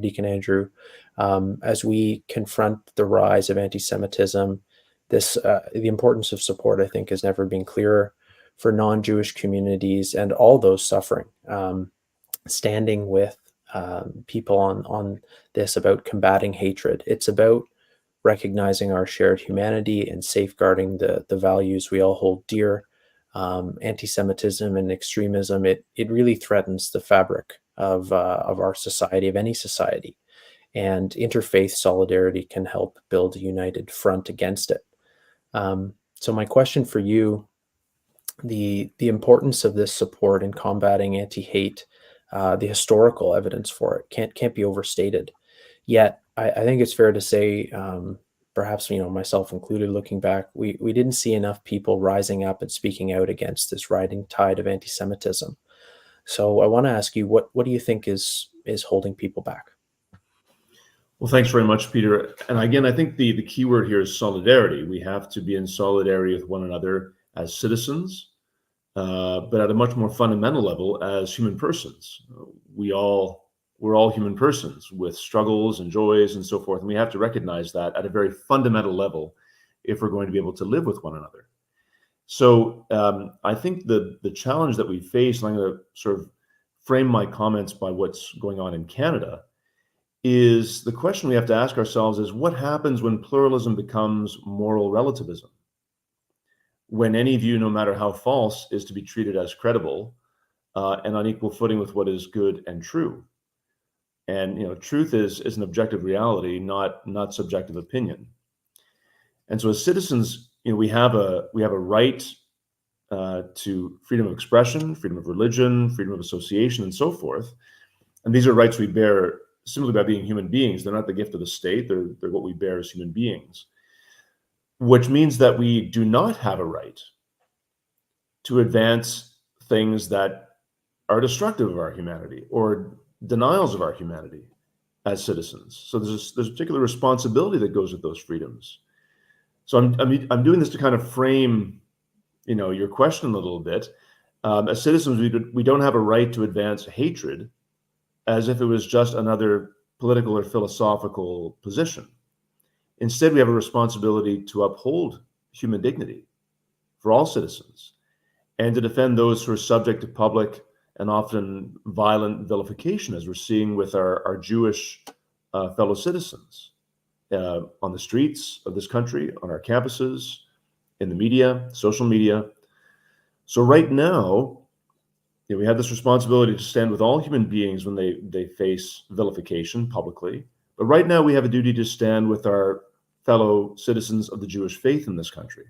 Deacon Andrew, as we confront the rise of anti-Semitism, the importance of support, I think, has never been clearer for non-Jewish communities and all those suffering. Standing with people on this about combating hatred. It's about recognizing our shared humanity and safeguarding the values we all hold dear. Anti-Semitism and extremism, it really threatens the fabric of our society, of any society. And interfaith solidarity can help build a united front against it. So my question for you, the importance of this support in combating anti-hate, the historical evidence for it can't be overstated. Yet I think it's fair to say, perhaps myself included, looking back, we didn't see enough people rising up and speaking out against this rising tide of anti-Semitism. So I want to ask you, what do you think is holding people back? Well, thanks very much, Peter. And again, I think the key word here is solidarity. We have to be in solidarity with one another as citizens, but at a much more fundamental level as human persons. We're all human persons with struggles and joys and so forth. And we have to recognize that at a very fundamental level if we're going to be able to live with one another. So I think the challenge that we face, and I'm going to sort of frame my comments by what's going on in Canada, is the question we have to ask ourselves is what happens when pluralism becomes moral relativism? When any view, no matter how false, is to be treated as credible and on equal footing with what is good and true. And truth is an objective reality, not subjective opinion. And so, as citizens, we have a right to freedom of expression, freedom of religion, freedom of association, and so forth. And these are rights we bear simply by being human beings. They're not the gift of the state. They're what we bear as human beings. Which means that we do not have a right to advance things that are destructive of our humanity or denials of our humanity as citizens. So there's a particular responsibility that goes with those freedoms. So I'm doing this to kind of frame, your question a little bit. As citizens, we don't have a right to advance hatred as if it was just another political or philosophical position. Instead, we have a responsibility to uphold human dignity for all citizens and to defend those who are subject to public and often violent vilification, as we're seeing with our Jewish fellow citizens on the streets of this country, on our campuses, in the media, social media. So right now, we have this responsibility to stand with all human beings when they face vilification publicly. But right now, we have a duty to stand with our fellow citizens of the Jewish faith in this country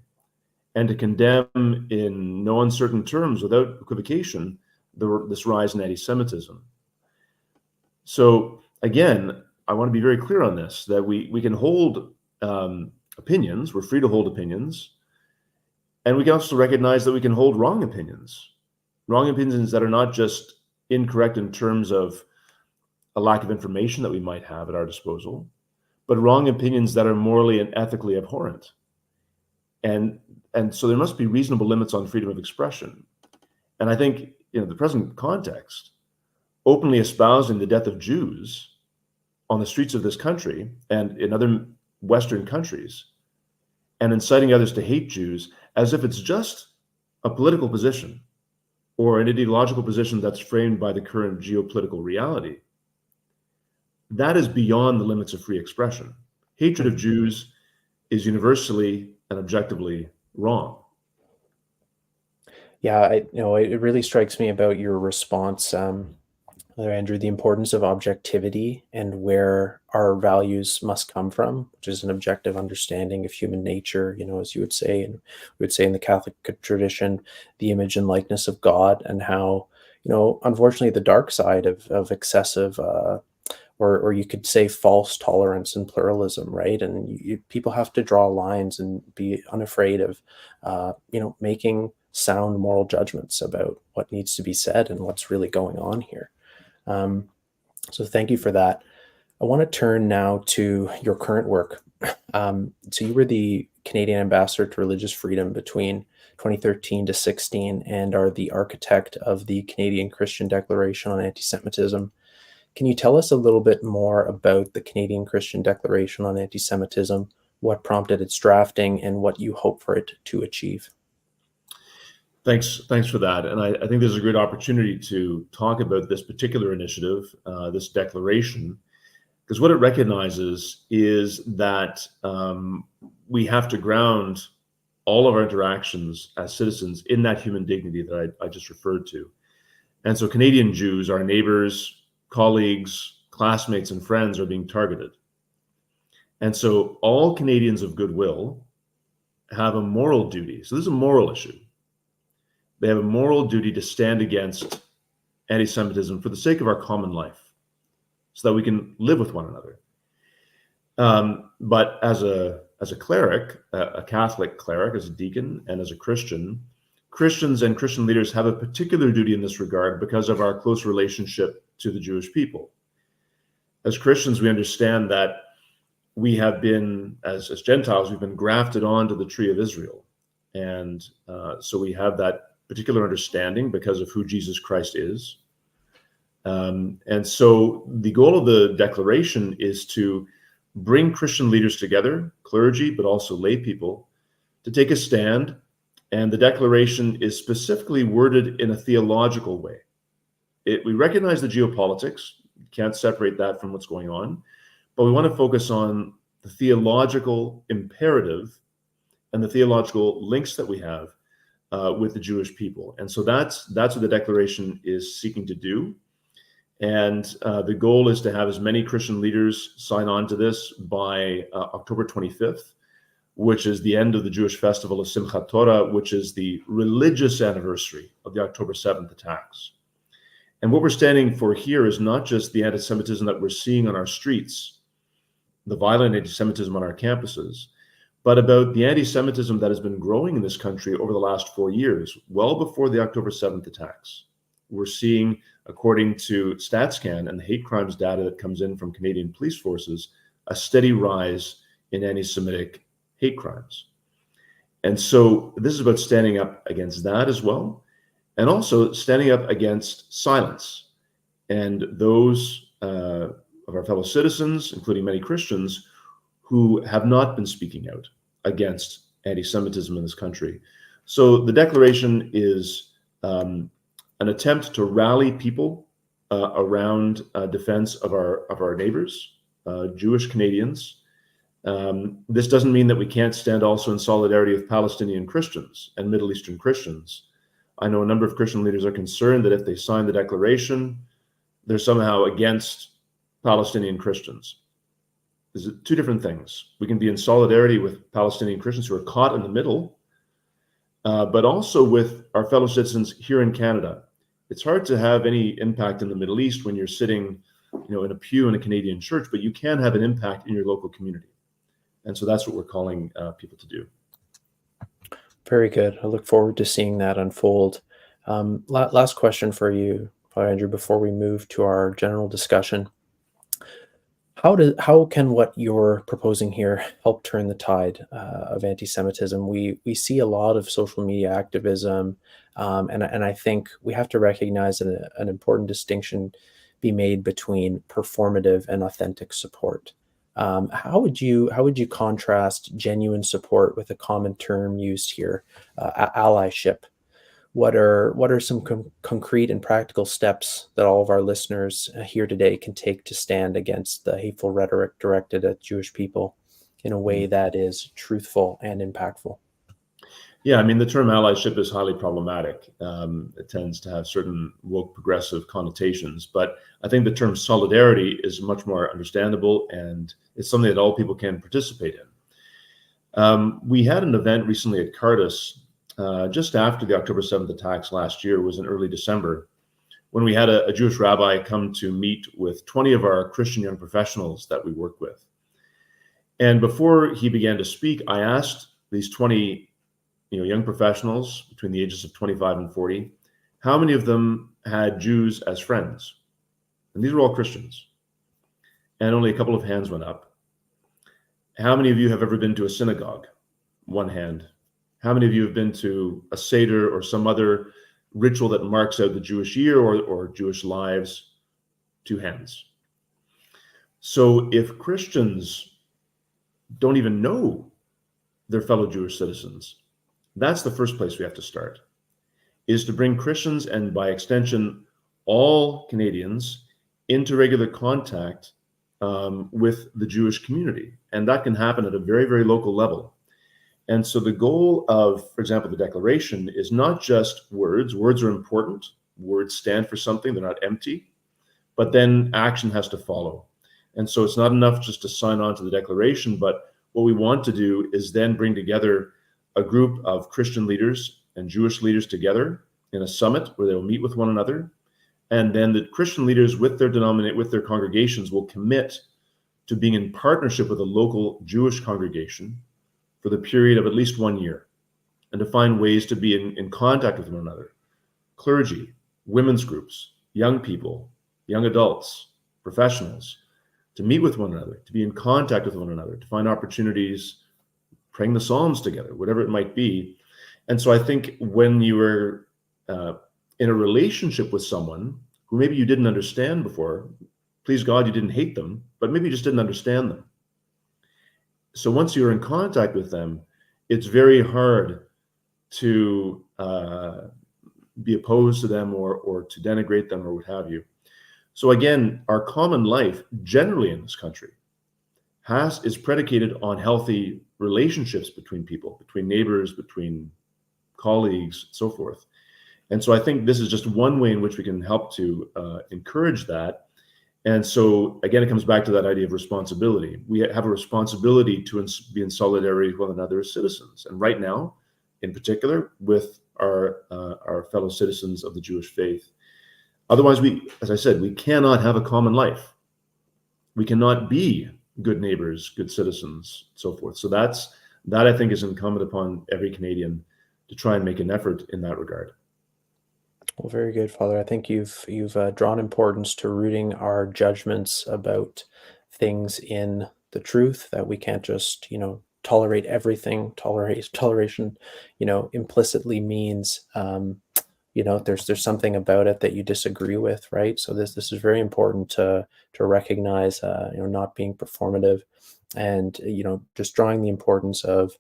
and to condemn in no uncertain terms, without equivocation, this rise in anti-Semitism. So again, I want to be very clear on this, that we can hold opinions, we're free to hold opinions, and we can also recognize that we can hold wrong opinions that are not just incorrect in terms of a lack of information that we might have at our disposal, but wrong opinions that are morally and ethically abhorrent. And so there must be reasonable limits on freedom of expression. And I think, the present context, openly espousing the death of Jews on the streets of this country and in other Western countries, and inciting others to hate Jews as if it's just a political position or an ideological position that's framed by the current geopolitical reality, that is beyond the limits of free expression. Hatred of Jews is universally and objectively wrong. Yeah, it really strikes me about your response, Brother Andrew, the importance of objectivity and where our values must come from, which is an objective understanding of human nature, as you would say, and we would say in the Catholic tradition, the image and likeness of God, and how, unfortunately, the dark side of excessive, or you could say false tolerance and pluralism, right? And people have to draw lines and be unafraid of, making sound moral judgments about what needs to be said and what's really going on here. So thank you for that. I want to turn now to your current work. So you were the Canadian Ambassador to Religious Freedom between 2013 to 16 and are the architect of the Canadian Christian Declaration on Antisemitism. Can you tell us a little bit more about the Canadian Christian Declaration on Antisemitism, what prompted its drafting, and what you hope for it to achieve? Thanks for that. And I think this is a great opportunity to talk about this particular initiative, this declaration, because what it recognizes is that we have to ground all of our interactions as citizens in that human dignity that I just referred to. And so Canadian Jews, our neighbors, colleagues, classmates, and friends are being targeted. And so all Canadians of goodwill have a moral duty. So this is a moral issue. They have a moral duty to stand against anti-Semitism for the sake of our common life, so that we can live with one another. But as a cleric, a Catholic cleric, as a deacon, and as a Christian, Christians and Christian leaders have a particular duty in this regard because of our close relationship to the Jewish people. As Christians, we understand that we have been, as Gentiles, we've been grafted onto the tree of Israel. And so we have that particular understanding because of who Jesus Christ is. And so the goal of the declaration is to bring Christian leaders together, clergy, but also lay people, to take a stand. And the declaration is specifically worded in a theological way. We recognize the geopolitics, can't separate that from what's going on, but we want to focus on the theological imperative and the theological links that we have with the Jewish people. And so that's what the declaration is seeking to do. And the goal is to have as many Christian leaders sign on to this by October 25th, which is the end of the Jewish festival of Simchat Torah, which is the religious anniversary of the October 7th attacks. And what we're standing for here is not just the anti-Semitism that we're seeing on our streets, the violent anti-Semitism on our campuses, but about the anti-Semitism that has been growing in this country over the last 4 years, well before the October 7th attacks. We're seeing, according to StatsCan and the hate crimes data that comes in from Canadian police forces, a steady rise in anti-Semitic hate crimes. And so this is about standing up against that as well, and also standing up against silence. And those of our fellow citizens, including many Christians, who have not been speaking out against anti-Semitism in this country. So the declaration is an attempt to rally people around defense of our neighbors, Jewish Canadians. This doesn't mean that we can't stand also in solidarity with Palestinian Christians and Middle Eastern Christians, I know a number of Christian leaders are concerned that if they sign the declaration, they're somehow against Palestinian Christians. There's two different things. We can be in solidarity with Palestinian Christians who are caught in the middle, but also with our fellow citizens here in Canada. It's hard to have any impact in the Middle East when you're sitting, in a pew in a Canadian church, but you can have an impact in your local community. And so that's what we're calling people to do. Very good. I look forward to seeing that unfold. Last question for you, Father Andrew, before we move to our general discussion. How can what you're proposing here help turn the tide of anti-Semitism? We see a lot of social media activism, and I think we have to recognize an important distinction be made between performative and authentic support. How would you contrast genuine support with a common term used here, allyship? What are some concrete and practical steps that all of our listeners here today can take to stand against the hateful rhetoric directed at Jewish people in a way that is truthful and impactful? Yeah, I mean, the term allyship is highly problematic. It tends to have certain woke progressive connotations, but I think the term solidarity is much more understandable, and it's something that all people can participate in. We had an event recently at Cardis, just after the October 7th attacks last year. Was in early December, when we had a Jewish rabbi come to meet with 20 of our Christian young professionals that we work with. And before he began to speak, I asked these 20 young professionals between the ages of 25 and 40, how many of them had Jews as friends? And these were all Christians. And only a couple of hands went up. How many of you have ever been to a synagogue? One hand. How many of you have been to a Seder or some other ritual that marks out the Jewish year or Jewish lives? Two hands. So if Christians don't even know their fellow Jewish citizens, that's the first place we have to start, is to bring Christians and by extension, all Canadians into regular contact with the Jewish community. And that can happen at a very, very local level. And so the goal of, for example, the declaration is not just words. Words are important. Words stand for something. They're not empty. But then action has to follow. And so it's not enough just to sign on to the declaration, but what we want to do is then bring together a group of Christian leaders and Jewish leaders together in a summit where they will meet with one another. And then the Christian leaders with their congregations will commit to being in partnership with a local Jewish congregation for the period of at least 1 year, and to find ways to be in contact with one another. Clergy, women's groups, young people, young adults, professionals, to meet with one another, to be in contact with one another, to find opportunities, praying the Psalms together, whatever it might be. And so I think when you were in a relationship with someone who maybe you didn't understand before, please God, you didn't hate them, but maybe you just didn't understand them. So once you're in contact with them, it's very hard to be opposed to them or to denigrate them or what have you. So again, our common life generally in this country is predicated on healthy relationships between people, between neighbors, between colleagues, so forth. And so I think this is just one way in which we can help to encourage that. And so again, it comes back to that idea of responsibility. We have a responsibility to be in solidarity with one another as citizens. And right now, in particular, with our fellow citizens of the Jewish faith. Otherwise, as I said, we cannot have a common life. We cannot be good neighbors, good citizens, so forth. So that I think is incumbent upon every Canadian to try and make an effort in that regard. Well, very good, Father. I think you've drawn importance to rooting our judgments about things in the truth, that we can't just, tolerate everything. Toleration, implicitly means, there's something about it that you disagree with, right? So this is very important to recognize, not being performative, and just drawing the importance of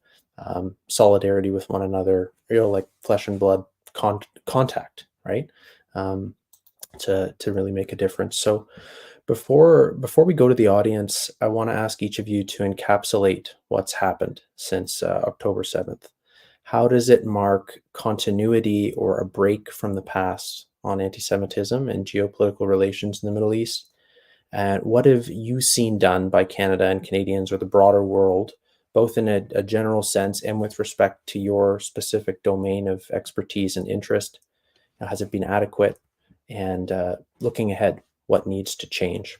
solidarity with one another, like flesh and blood contact, right? To really make a difference. So before we go to the audience, I want to ask each of you to encapsulate what's happened since October 7th. how does it mark continuity or a break from the past on anti-Semitism and geopolitical relations in the Middle East? And what have you seen done by Canada and Canadians or the broader world, both in a general sense and with respect to your specific domain of expertise and interest? Has it been adequate? And looking ahead, what needs to change?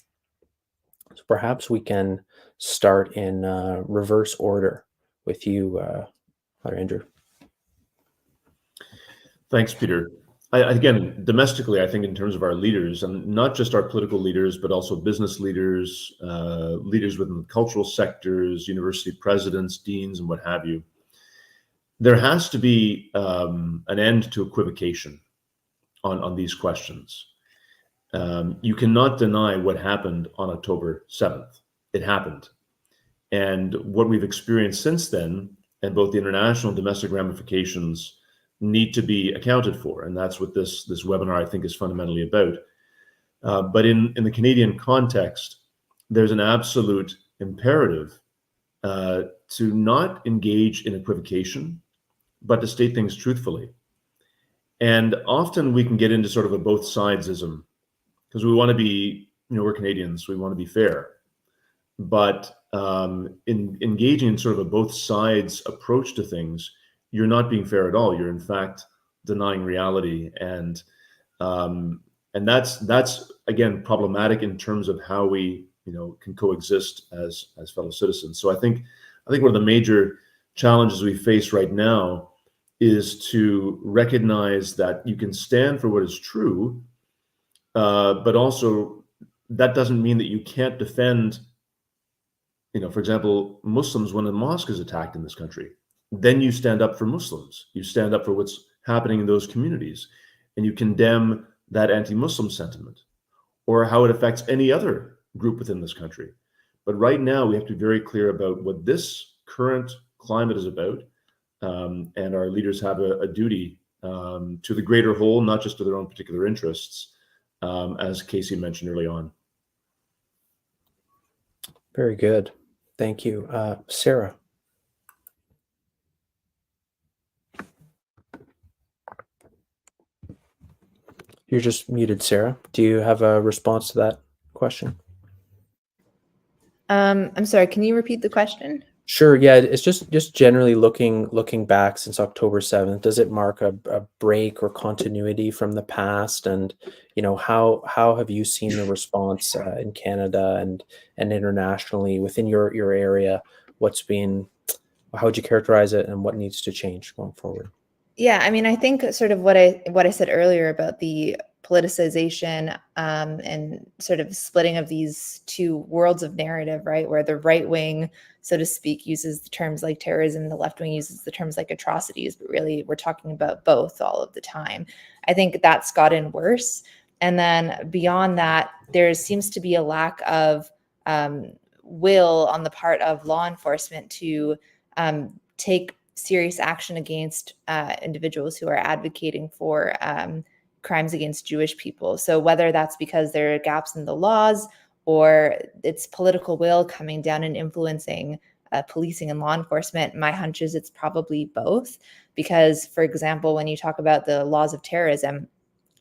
So perhaps we can start in reverse order with you, Father Andrew. Thanks, Peter. Again, domestically, I think in terms of our leaders, and not just our political leaders, but also business leaders, leaders within cultural sectors, university presidents, deans, and what have you, there has to be an end to equivocation on these questions. You cannot deny what happened on October 7th. It happened. And what we've experienced since then, and both the international and domestic ramifications, need to be accounted for. And that's what this webinar, I think, is fundamentally about. But in the Canadian context, there's an absolute imperative to not engage in equivocation, but to state things truthfully. And often we can get into sort of a both sidesism, because we want to be, we're Canadians, so we want to be fair. But in engaging in sort of a both sides approach to things, you're not being fair at all. You're in fact denying reality, and that's again problematic in terms of how we can coexist as fellow citizens. So I think one of the major challenges we face right now is to recognize that you can stand for what is true, but also that doesn't mean that you can't defend, for example, Muslims when a mosque is attacked in this country. Then you stand up for Muslims. You stand up for what's happening in those communities, and you condemn that anti-Muslim sentiment or how it affects any other group within this country. But right now, we have to be very clear about what this current climate is about, and our leaders have a duty to the greater whole, not just to their own particular interests, as Casey mentioned early on. Very good. Thank you. Sarah. You're just muted, Sarah. Do you have a response to that question? I'm sorry, can you repeat the question? Sure. Yeah, it's just generally looking back since October 7th. Does it mark a break or continuity from the past? And how have you seen the response in Canada and internationally within your area? How would you characterize it, and what needs to change going forward? Yeah, I mean, I think sort of what I said earlier about the politicization and sort of splitting of these two worlds of narrative, right? Where the right wing, so to speak, uses the terms like terrorism, the left wing uses the terms like atrocities, but really we're talking about both all of the time. I think that's gotten worse. And then beyond that, there seems to be a lack of will on the part of law enforcement to take serious action against individuals who are advocating for crimes against Jewish people. So whether that's because there are gaps in the laws or it's political will coming down and influencing policing and law enforcement, my hunch is it's probably both. Because, for example, when you talk about the laws of terrorism,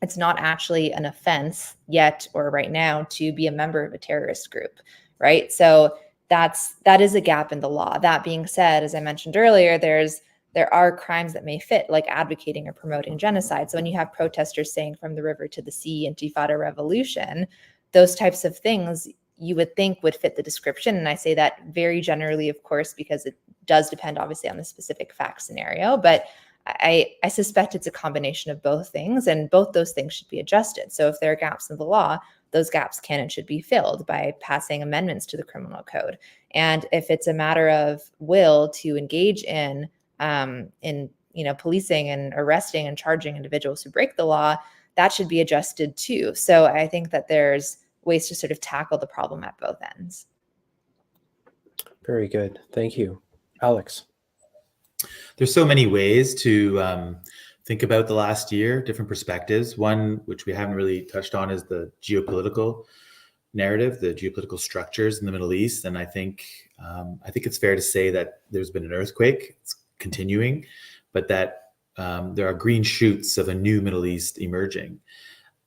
it's not actually an offense yet or right now to be a member of a terrorist group, right? So that is a gap in the law. That being said, as I mentioned earlier, there are crimes that may fit, like advocating or promoting genocide. So when you have protesters saying from the river to the sea, Intifada revolution, those types of things you would think would fit the description. And I say that very generally, of course, because it does depend obviously on the specific fact scenario. But I suspect it's a combination of both things, and both those things should be adjusted. So if there are gaps in the law, those gaps can and should be filled by passing amendments to the criminal code. And if it's a matter of will to engage in policing and arresting and charging individuals who break the law, that should be adjusted too. So I think that there's ways to sort of tackle the problem at both ends. Very good. Thank you. Alex. There's so many ways to think about the last year, different perspectives. One, which we haven't really touched on, is the geopolitical narrative, the geopolitical structures in the Middle East. And I think it's fair to say that there's been an earthquake. It's continuing. but that there are green shoots of a new Middle East emerging.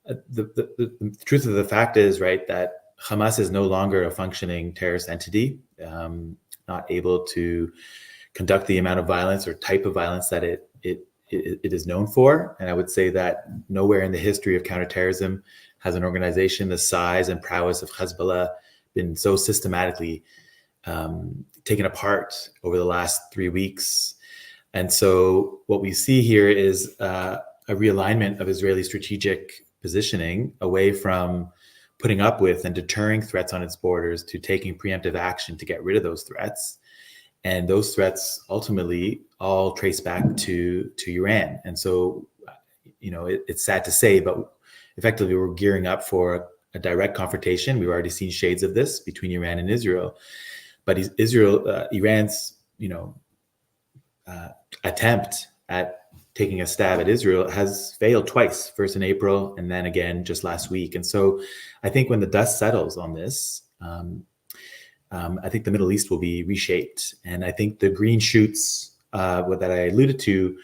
The truth of the fact is, right, that Hamas is no longer a functioning terrorist entity, not able to conduct the amount of violence or type of violence that it is known for. And I would say that nowhere in the history of counterterrorism has an organization the size and prowess of Hezbollah been so systematically taken apart over the last 3 weeks. And so what we see here is a realignment of Israeli strategic positioning away from putting up with and deterring threats on its borders to taking preemptive action to get rid of those threats. And those threats ultimately all trace back to Iran. And so, it's sad to say, but effectively we're gearing up for a direct confrontation. We've already seen shades of this between Iran and Israel. But Iran's, attempt at taking a stab at Israel has failed twice, first in April and then again just last week. And so I think when the dust settles on this, I think the Middle East will be reshaped. And I think the green shoots that I alluded to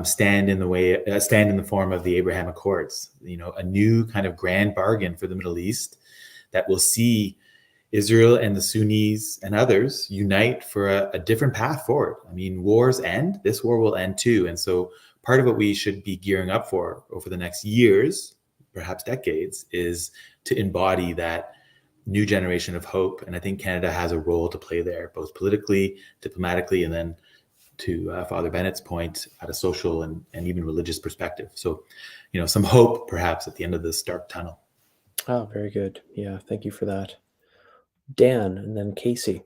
stand in the form of the Abraham Accords, a new kind of grand bargain for the Middle East that will see Israel and the Sunnis and others unite for a different path forward. I mean, wars end, this war will end too. And so part of what we should be gearing up for over the next years, perhaps decades, is to embody that new generation of hope. And I think Canada has a role to play there, both politically, diplomatically, and then to Father Bennett's point, at a social and even religious perspective. So, some hope perhaps at the end of this dark tunnel. Oh, very good. Yeah, thank you for that. Dan, and then Casey.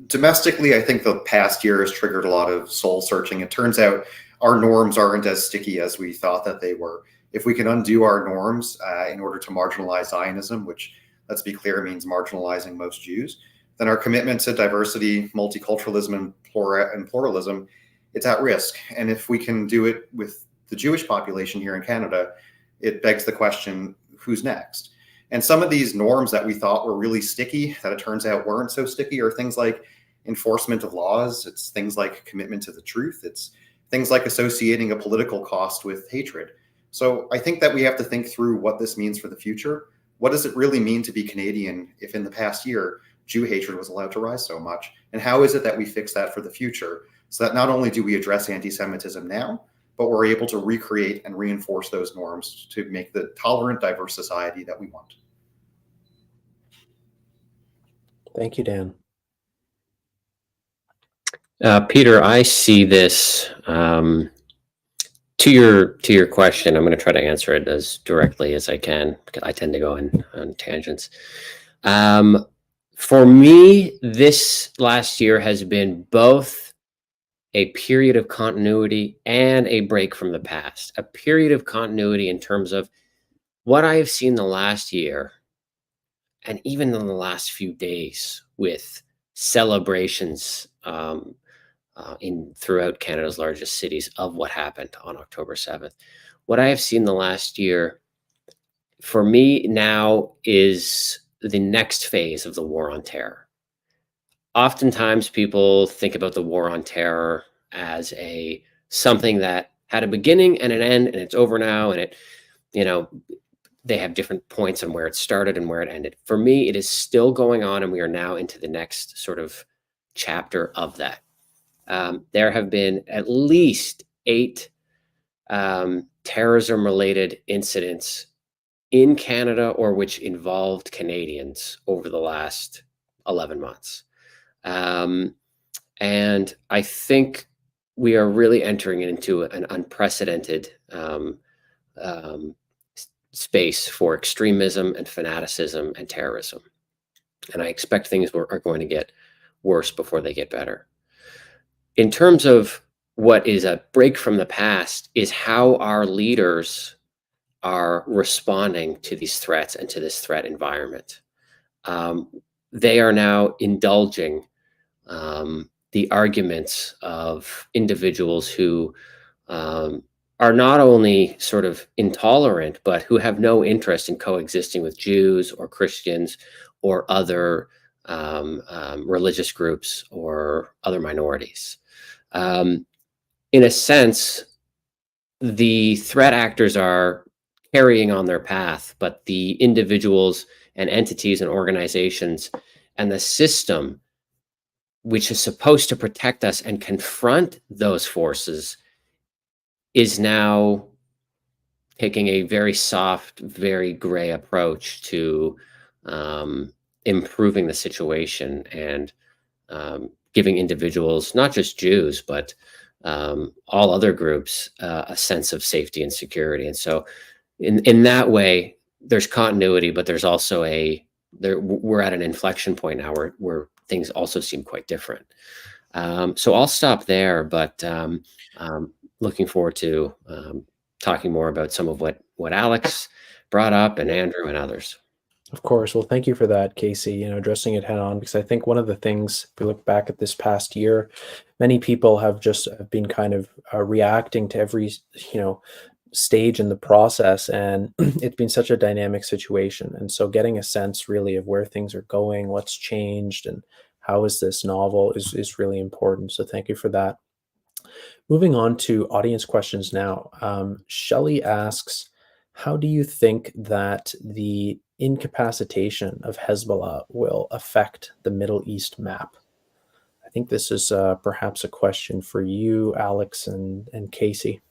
Domestically, I think the past year has triggered a lot of soul searching. It turns out our norms aren't as sticky as we thought that they were. If we can undo our norms in order to marginalize Zionism, which, let's be clear, means marginalizing most Jews, then our commitment to diversity, multiculturalism, and pluralism, it's at risk. And if we can do it with the Jewish population here in Canada, it begs the question, who's next? And some of these norms that we thought were really sticky, that it turns out weren't so sticky, are things like enforcement of laws. It's things like commitment to the truth. It's things like associating a political cost with hatred. So I think that we have to think through what this means for the future. What does it really mean to be Canadian if in the past year, Jew hatred was allowed to rise so much? And how is it that we fix that for the future so that not only do we address anti-Semitism now, but we're able to recreate and reinforce those norms to make the tolerant, diverse society that we want. Thank you, Dan. Peter, I see this to your question. I'm going to try to answer it as directly as I can, because I tend to go on tangents. For me, this last year has been both a period of continuity and a break from the past. A period of continuity in terms of what I have seen the last year, and even in the last few days, with celebrations throughout Canada's largest cities of what happened on October 7th. What I have seen the last year, for me now, is the next phase of the war on terror. Oftentimes people think about the war on terror as something that had a beginning and an end, and it's over now, and they have different points on where it started and where it ended. For me, it is still going on, and we are now into the next sort of chapter of that. There have been at least 8 terrorism-related incidents in Canada or which involved Canadians over the last 11 months. And I think we are really entering into an unprecedented space for extremism and fanaticism and terrorism. And I expect things are going to get worse before they get better. In terms of what is a break from the past is how our leaders are responding to these threats and to this threat environment. They are now indulging the arguments of individuals who are not only sort of intolerant, but who have no interest in coexisting with Jews or Christians or other religious groups or other minorities. in a sense, the threat actors are carrying on their path, but the individuals and entities and organizations and the system, which is supposed to protect us and confront those forces, is now taking a very soft, very gray approach to improving the situation and giving individuals, not just Jews, but all other groups, a sense of safety and security. And so in that way, there's continuity, but there's also we're at an inflection point now where things also seem quite different. So I'll stop there, but looking forward to talking more about some of what Alex brought up, and Andrew and others. Of course. Well, thank you for that, Casey, addressing it head on, because I think one of the things, if we look back at this past year, many people have been kind of reacting to every, stage in the process, and it's been such a dynamic situation. And so getting a sense really of where things are going, what's changed, and how is this novel is really important. So thank you for that. Moving on to audience questions now. Shelley asks, how do you think that the incapacitation of Hezbollah will affect the Middle East map? I think this is perhaps a question for you, Alex and Casey.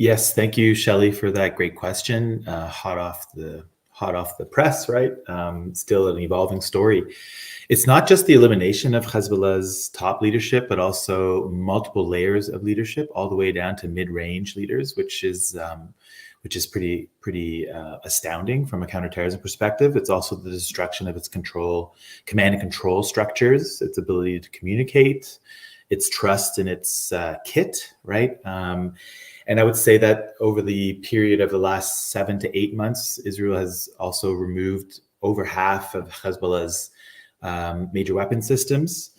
Yes, thank you, Shelley, for that great question. Hot off the press, right? Still an evolving story. It's not just the elimination of Hezbollah's top leadership, but also multiple layers of leadership, all the way down to mid-range leaders, which is pretty astounding from a counterterrorism perspective. It's also the destruction of its command and control structures, its ability to communicate, its trust in its kit, right? And I would say that over the period of the last 7 to 8 months, Israel has also removed over half of Hezbollah's major weapon systems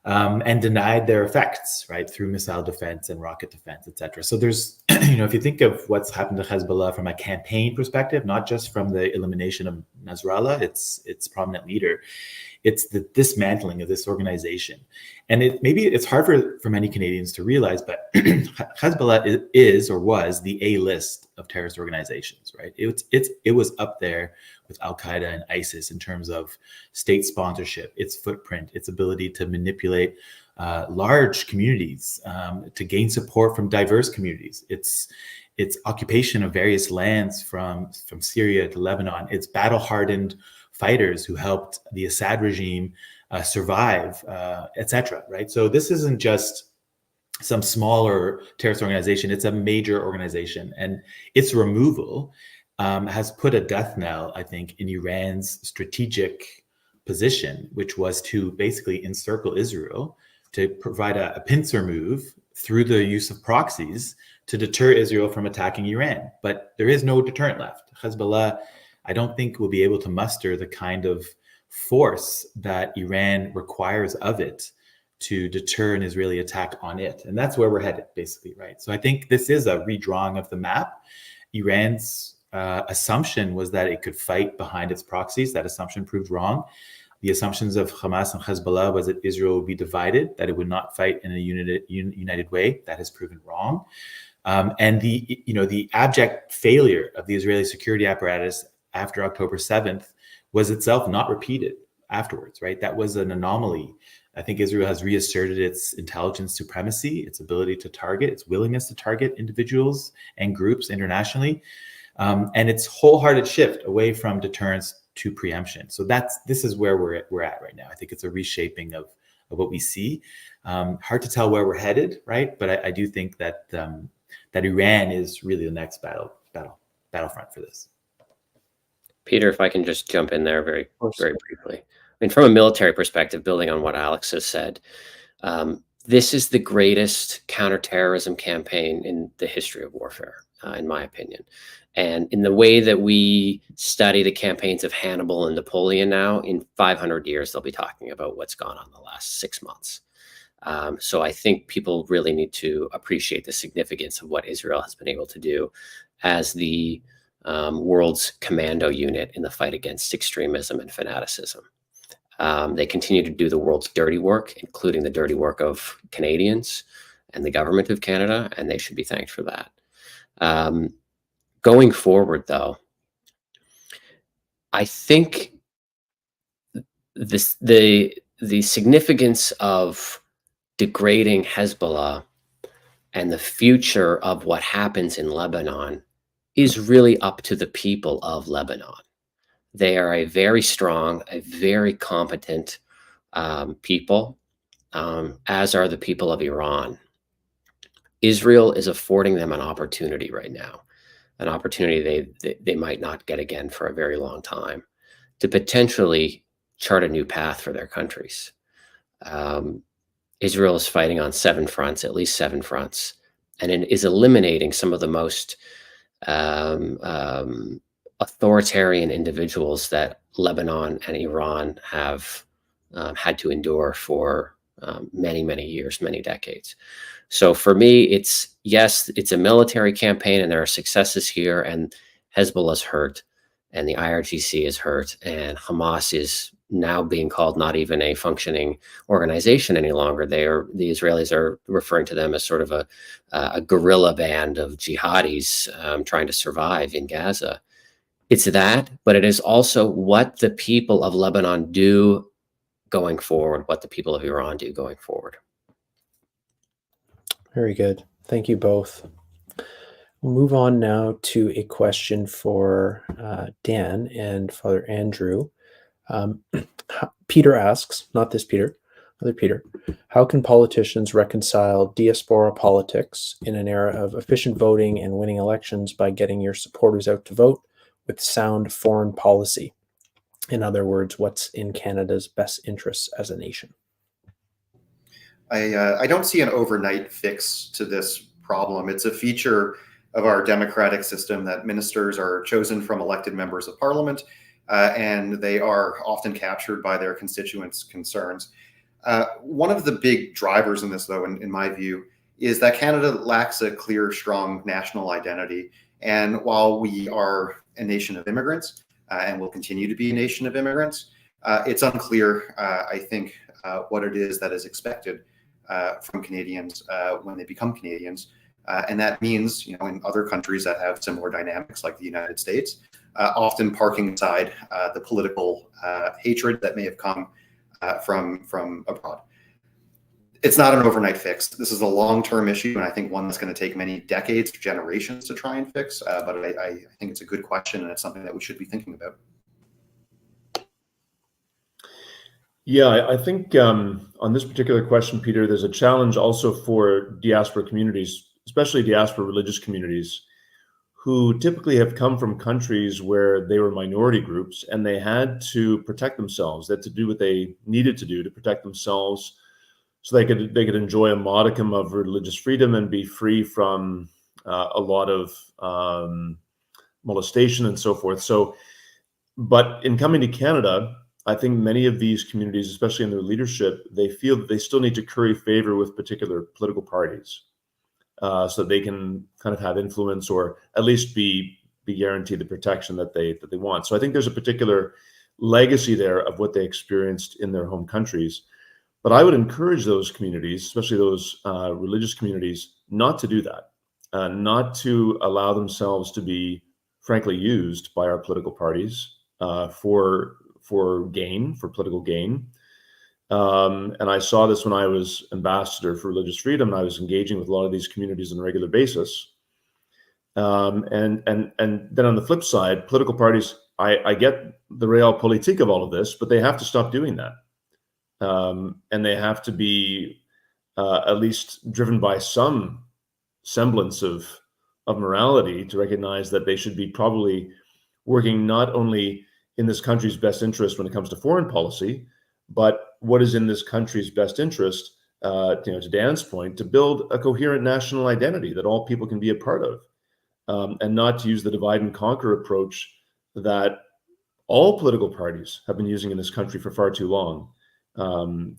and denied their effects, right, through missile defense and rocket defense, et cetera. So there's, if you think of what's happened to Hezbollah from a campaign perspective, not just from the elimination of Nasrallah, its prominent leader, it's the dismantling of this organization. And maybe it's hard for many Canadians to realize, but Hezbollah is or was the A-list of terrorist organizations, right? It was up there with Al-Qaeda and ISIS in terms of state sponsorship, its footprint, its ability to manipulate large communities, to gain support from diverse communities, its occupation of various lands from Syria to Lebanon, its battle-hardened fighters who helped the Assad regime survive, etc. Right? So this isn't just some smaller terrorist organization; it's a major organization, and its removal has put a death knell, I think, in Iran's strategic position, which was to basically encircle Israel, to provide a pincer move through the use of proxies to deter Israel from attacking Iran. But there is no deterrent left. Hezbollah, I don't think, will be able to muster the kind of force that Iran requires of it to deter an Israeli attack on it. And that's where we're headed, basically, right? So I think this is a redrawing of the map. Iran's assumption was that it could fight behind its proxies. That assumption proved wrong. The assumptions of Hamas and Hezbollah was that Israel would be divided, that it would not fight in a united way. That has proven wrong. And the abject failure of the Israeli security apparatus after October 7th was itself not repeated afterwards, right? That was an anomaly. I think Israel has reasserted its intelligence supremacy, its ability to target, its willingness to target individuals and groups internationally, and its wholehearted shift away from deterrence to preemption. So this is where we're at right now. I think it's a reshaping of what we see. Hard to tell where we're headed, right? But I do think that Iran is really the next battlefront for this. Peter, if I can just jump in there very briefly. I mean, from a military perspective, building on what Alex has said, this is the greatest counterterrorism campaign in the history of warfare, in my opinion. And in the way that we study the campaigns of Hannibal and Napoleon now, in 500 years, they'll be talking about what's gone on the last 6 months. So I think people really need to appreciate the significance of what Israel has been able to do as the world's commando unit in the fight against extremism and fanaticism. They continue to do the world's dirty work, including the dirty work of Canadians and the government of Canada, and they should be thanked for that. Going forward, though, I think the significance of degrading Hezbollah and the future of what happens in Lebanon is really up to the people of Lebanon. They are a very strong, a very competent people, as are the people of Iran. Israel is affording them an opportunity right now, an opportunity they might not get again for a very long time, to potentially chart a new path for their countries. Israel is fighting on 7 fronts, at least 7 fronts, and it is eliminating some of the most authoritarian individuals that Lebanon and Iran have had to endure for many, many years, many decades. So for me, yes, it's a military campaign, and there are successes here, and Hezbollah's hurt, and the IRGC is hurt, and Hamas is now being called not even a functioning organization any longer. The Israelis are referring to them as sort of a guerrilla band of jihadis trying to survive in Gaza. It's that, but it is also what the people of Lebanon do going forward, what the people of Iran do going forward. Very good. Thank you both. We'll move on now to a question for Dan and Father Andrew. Peter asks, not this Peter, other Peter, how can politicians reconcile diaspora politics in an era of efficient voting and winning elections by getting your supporters out to vote with sound foreign policy? In other words, what's in Canada's best interests as a nation? I don't see an overnight fix to this problem. It's a feature of our democratic system that ministers are chosen from elected members of parliament, and they are often captured by their constituents' concerns. One of the big drivers in this, though, in my view, is that Canada lacks a clear, strong national identity. And while we are a nation of immigrants, and will continue to be a nation of immigrants, it's unclear, I think, what it is that is expected from Canadians when they become Canadians. And that means, in other countries that have similar dynamics, like the United States, often parking aside the political hatred that may have come from abroad. It's not an overnight fix. This is a long-term issue, and I think one that's going to take many decades, generations to try and fix. But I think it's a good question, and it's something that we should be thinking about. Yeah, I think on this particular question, Peter, there's a challenge also for diaspora communities, especially diaspora religious communities, who typically have come from countries where they were minority groups and they had to protect themselves. They had to do what they needed to do to protect themselves, so they could enjoy a modicum of religious freedom and be free from a lot of molestation and so forth. So, but in coming to Canada, I think many of these communities, especially in their leadership, they feel that they still need to curry favor with particular political parties, so they can kind of have influence, or at least be guaranteed the protection that they want. So I think there's a particular legacy there of what they experienced in their home countries. But I would encourage those communities, especially those religious communities, not to do that, not to allow themselves to be, frankly, used by our political parties for political gain. And I saw this when I was ambassador for religious freedom, and I was engaging with a lot of these communities on a regular basis. And then on the flip side, political parties, I get the realpolitik of all of this, but they have to stop doing that. And they have to be at least driven by some semblance of morality to recognize that they should be probably working not only in this country's best interest when it comes to foreign policy, but what is in this country's best interest, to Dan's point, to build a coherent national identity that all people can be a part of, and not to use the divide and conquer approach that all political parties have been using in this country for far too long.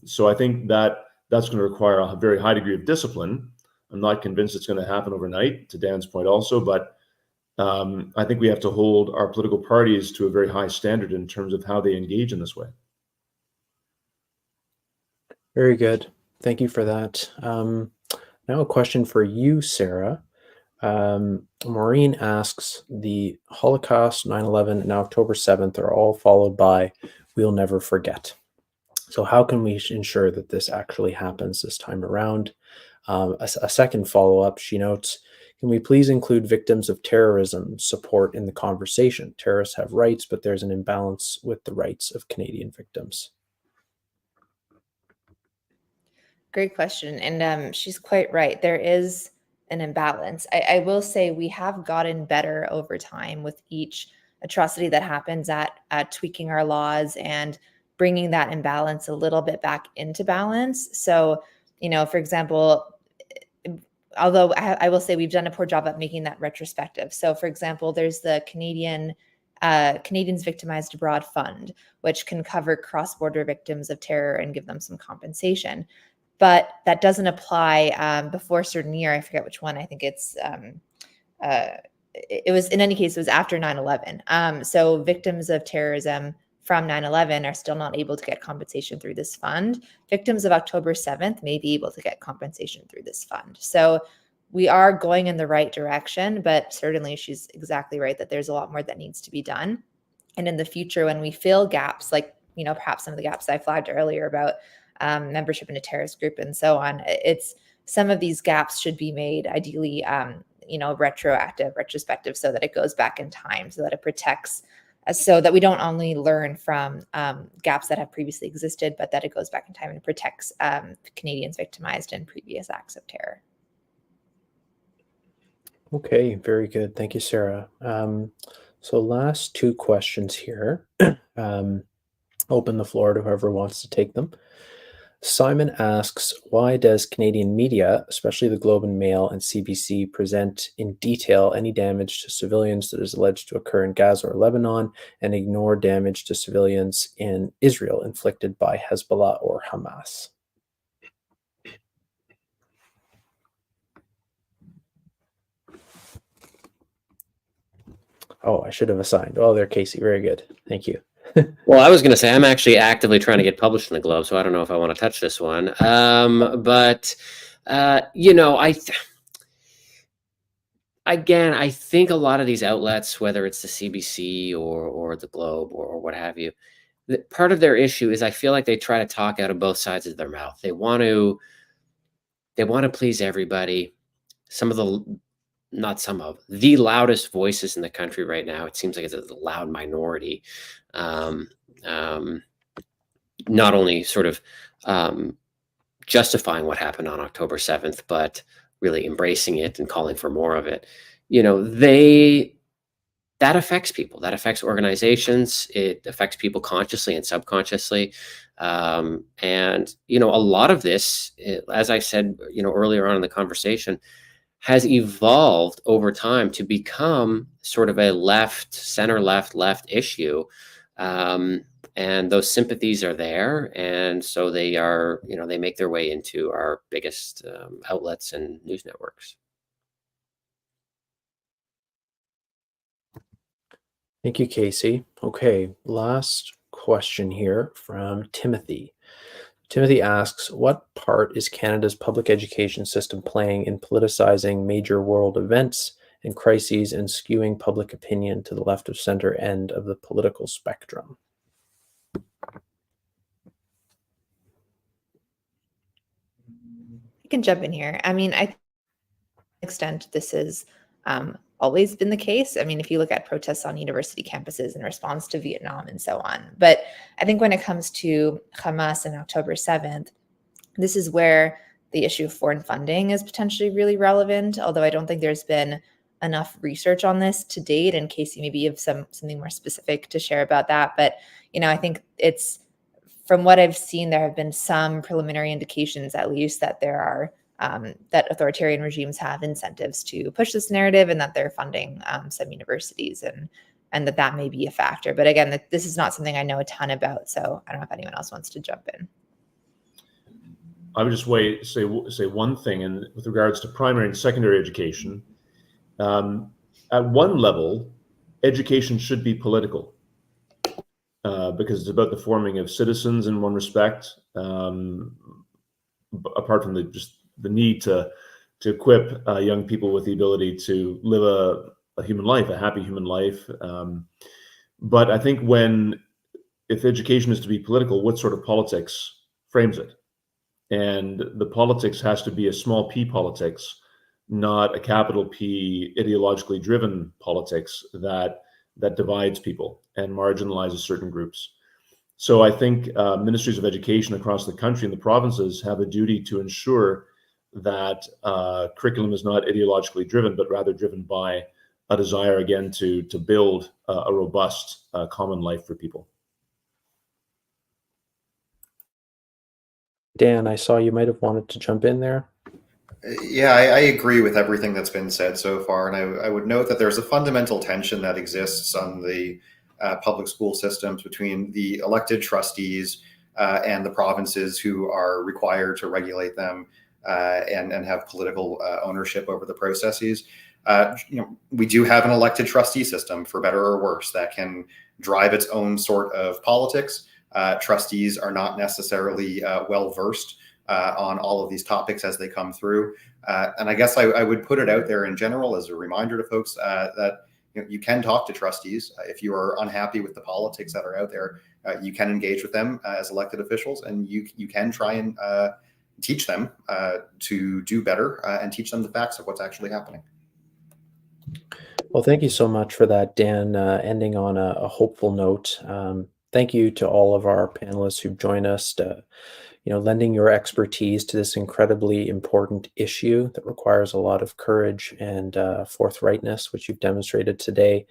So I think that's going to require a very high degree of discipline. I'm not convinced it's going to happen overnight, to Dan's point also, but I think we have to hold our political parties to a very high standard in terms of how they engage in this way. Very Very good. Thank you for that. Now a question for you, Sarah. Maureen asks, the Holocaust, 9/11, and October 7th are all followed by "We'll never forget." So how can we ensure that this actually happens this time around? A second follow-up, she notes, can we please include victims of terrorism support in the conversation? Terrorists have rights, but there's an imbalance with the rights of Canadian victims. Great question. And she's quite right. There is an imbalance. I will say we have gotten better over time with each atrocity that happens at tweaking our laws and bringing that imbalance a little bit back into balance. So, for example, although I will say we've done a poor job at making that retrospective. So, for example, there's the Canadians Victimized Abroad Fund, which can cover cross-border victims of terror and give them some compensation. But that doesn't apply before a certain year. I forget which one. I think it was, in any case, it was after 9/11. So victims of terrorism from 9/11 are still not able to get compensation through this fund. Victims of October 7th may be able to get compensation through this fund. So we are going in the right direction, but certainly she's exactly right that there's a lot more that needs to be done. And in the future, when we fill gaps, like, perhaps some of the gaps I flagged earlier about membership in a terrorist group and so on, it's some of these gaps should be made ideally, retrospective, so that it goes back in time, so that it protects, so that we don't only learn from gaps that have previously existed, but that it goes back in time and protects Canadians victimized in previous acts of terror. Okay, very good. Thank you, Sarah. So last two questions here. Open the floor to whoever wants to take them. Simon asks, why does Canadian media, especially the Globe and Mail and CBC, present in detail any damage to civilians that is alleged to occur in Gaza or Lebanon and ignore damage to civilians in Israel inflicted by Hezbollah or Hamas? Oh, I should have assigned. Oh, there, Casey. Very good. Thank you. Well, I was going to say I'm actually actively trying to get published in the Globe, so I don't know if I want to touch this one. I think a lot of these outlets, whether it's the CBC or the Globe or what have you, part of their issue is I feel like they try to talk out of both sides of their mouth. They want to please everybody. Not some of the loudest voices in the country right now, it seems like it's a loud minority, not only sort of justifying what happened on October 7th, but really embracing it and calling for more of it. That affects people, that affects organizations, it affects people consciously and subconsciously. And a lot of this, as I said, earlier on in the conversation, has evolved over time to become sort of a center left issue. And those sympathies are there. And so they are, they make their way into our biggest outlets and news networks. Thank you, Casey. Okay, last question here from Timothy. Timothy asks, what part is Canada's public education system playing in politicizing major world events and crises and skewing public opinion to the left of center end of the political spectrum? I can jump in here. I mean, I think to an extent this is always been the case. I mean, if you look at protests on university campuses in response to Vietnam and so on. But I think when it comes to Hamas and October 7th, this is where the issue of foreign funding is potentially really relevant, although I don't think there's been enough research on this to date. And Casey, maybe you have something more specific to share about that. But, I think it's, from what I've seen, there have been some preliminary indications, at least, that there are that authoritarian regimes have incentives to push this narrative, and that they're funding some universities, and that may be a factor. But again, this is not something I know a ton about, so I don't know if anyone else wants to jump in. I would just say one thing, and with regards to primary and secondary education, at one level, education should be political, because it's about the forming of citizens in one respect, apart from just the need to equip young people with the ability to live a human life, a happy human life. But I think if education is to be political, what sort of politics frames it? And the politics has to be a small p politics, not a capital P ideologically driven politics that divides people and marginalizes certain groups. So I think ministries of education across the country and the provinces have a duty to ensure that curriculum is not ideologically driven, but rather driven by a desire, again, to build a robust common life for people. Dan, I saw you might have wanted to jump in there. Yeah, I agree with everything that's been said so far. And I would note that there's a fundamental tension that exists on the public school systems between the elected trustees and the provinces who are required to regulate them and have political ownership over the processes. We do have an elected trustee system, for better or worse, that can drive its own sort of politics. Trustees are not necessarily well-versed on all of these topics as they come through. And I guess I would put it out there in general as a reminder to folks that you can talk to trustees. If you are unhappy with the politics that are out there, you can engage with them as elected officials, and you can try and teach them to do better and teach them the facts of what's actually happening. Well, thank you so much for that, Dan, ending on a hopeful note. Thank you to all of our panelists who've joined us, lending your expertise to this incredibly important issue that requires a lot of courage and forthrightness, which you've demonstrated today.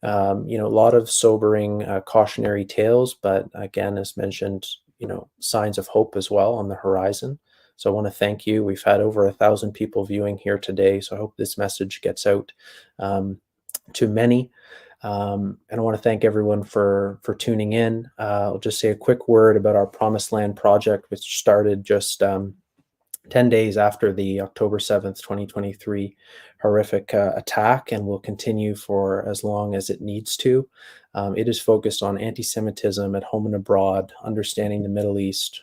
A lot of sobering cautionary tales, but again, as mentioned, signs of hope as well on the horizon. So I want to thank you. We've had over 1,000 people viewing here today, so I hope this message gets out to many. And I want to thank everyone for tuning in. I'll just say a quick word about our Promised Land project, which started just 10 days after the October 7th, 2023 horrific attack, and will continue for as long as it needs to. It is focused on anti-Semitism at home and abroad, understanding the Middle East,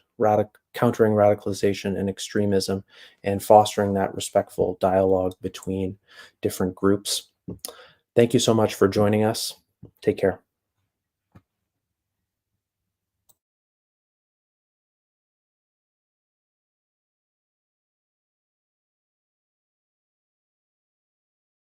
countering radicalization and extremism, and fostering that respectful dialogue between different groups. Thank you so much for joining us. Take care.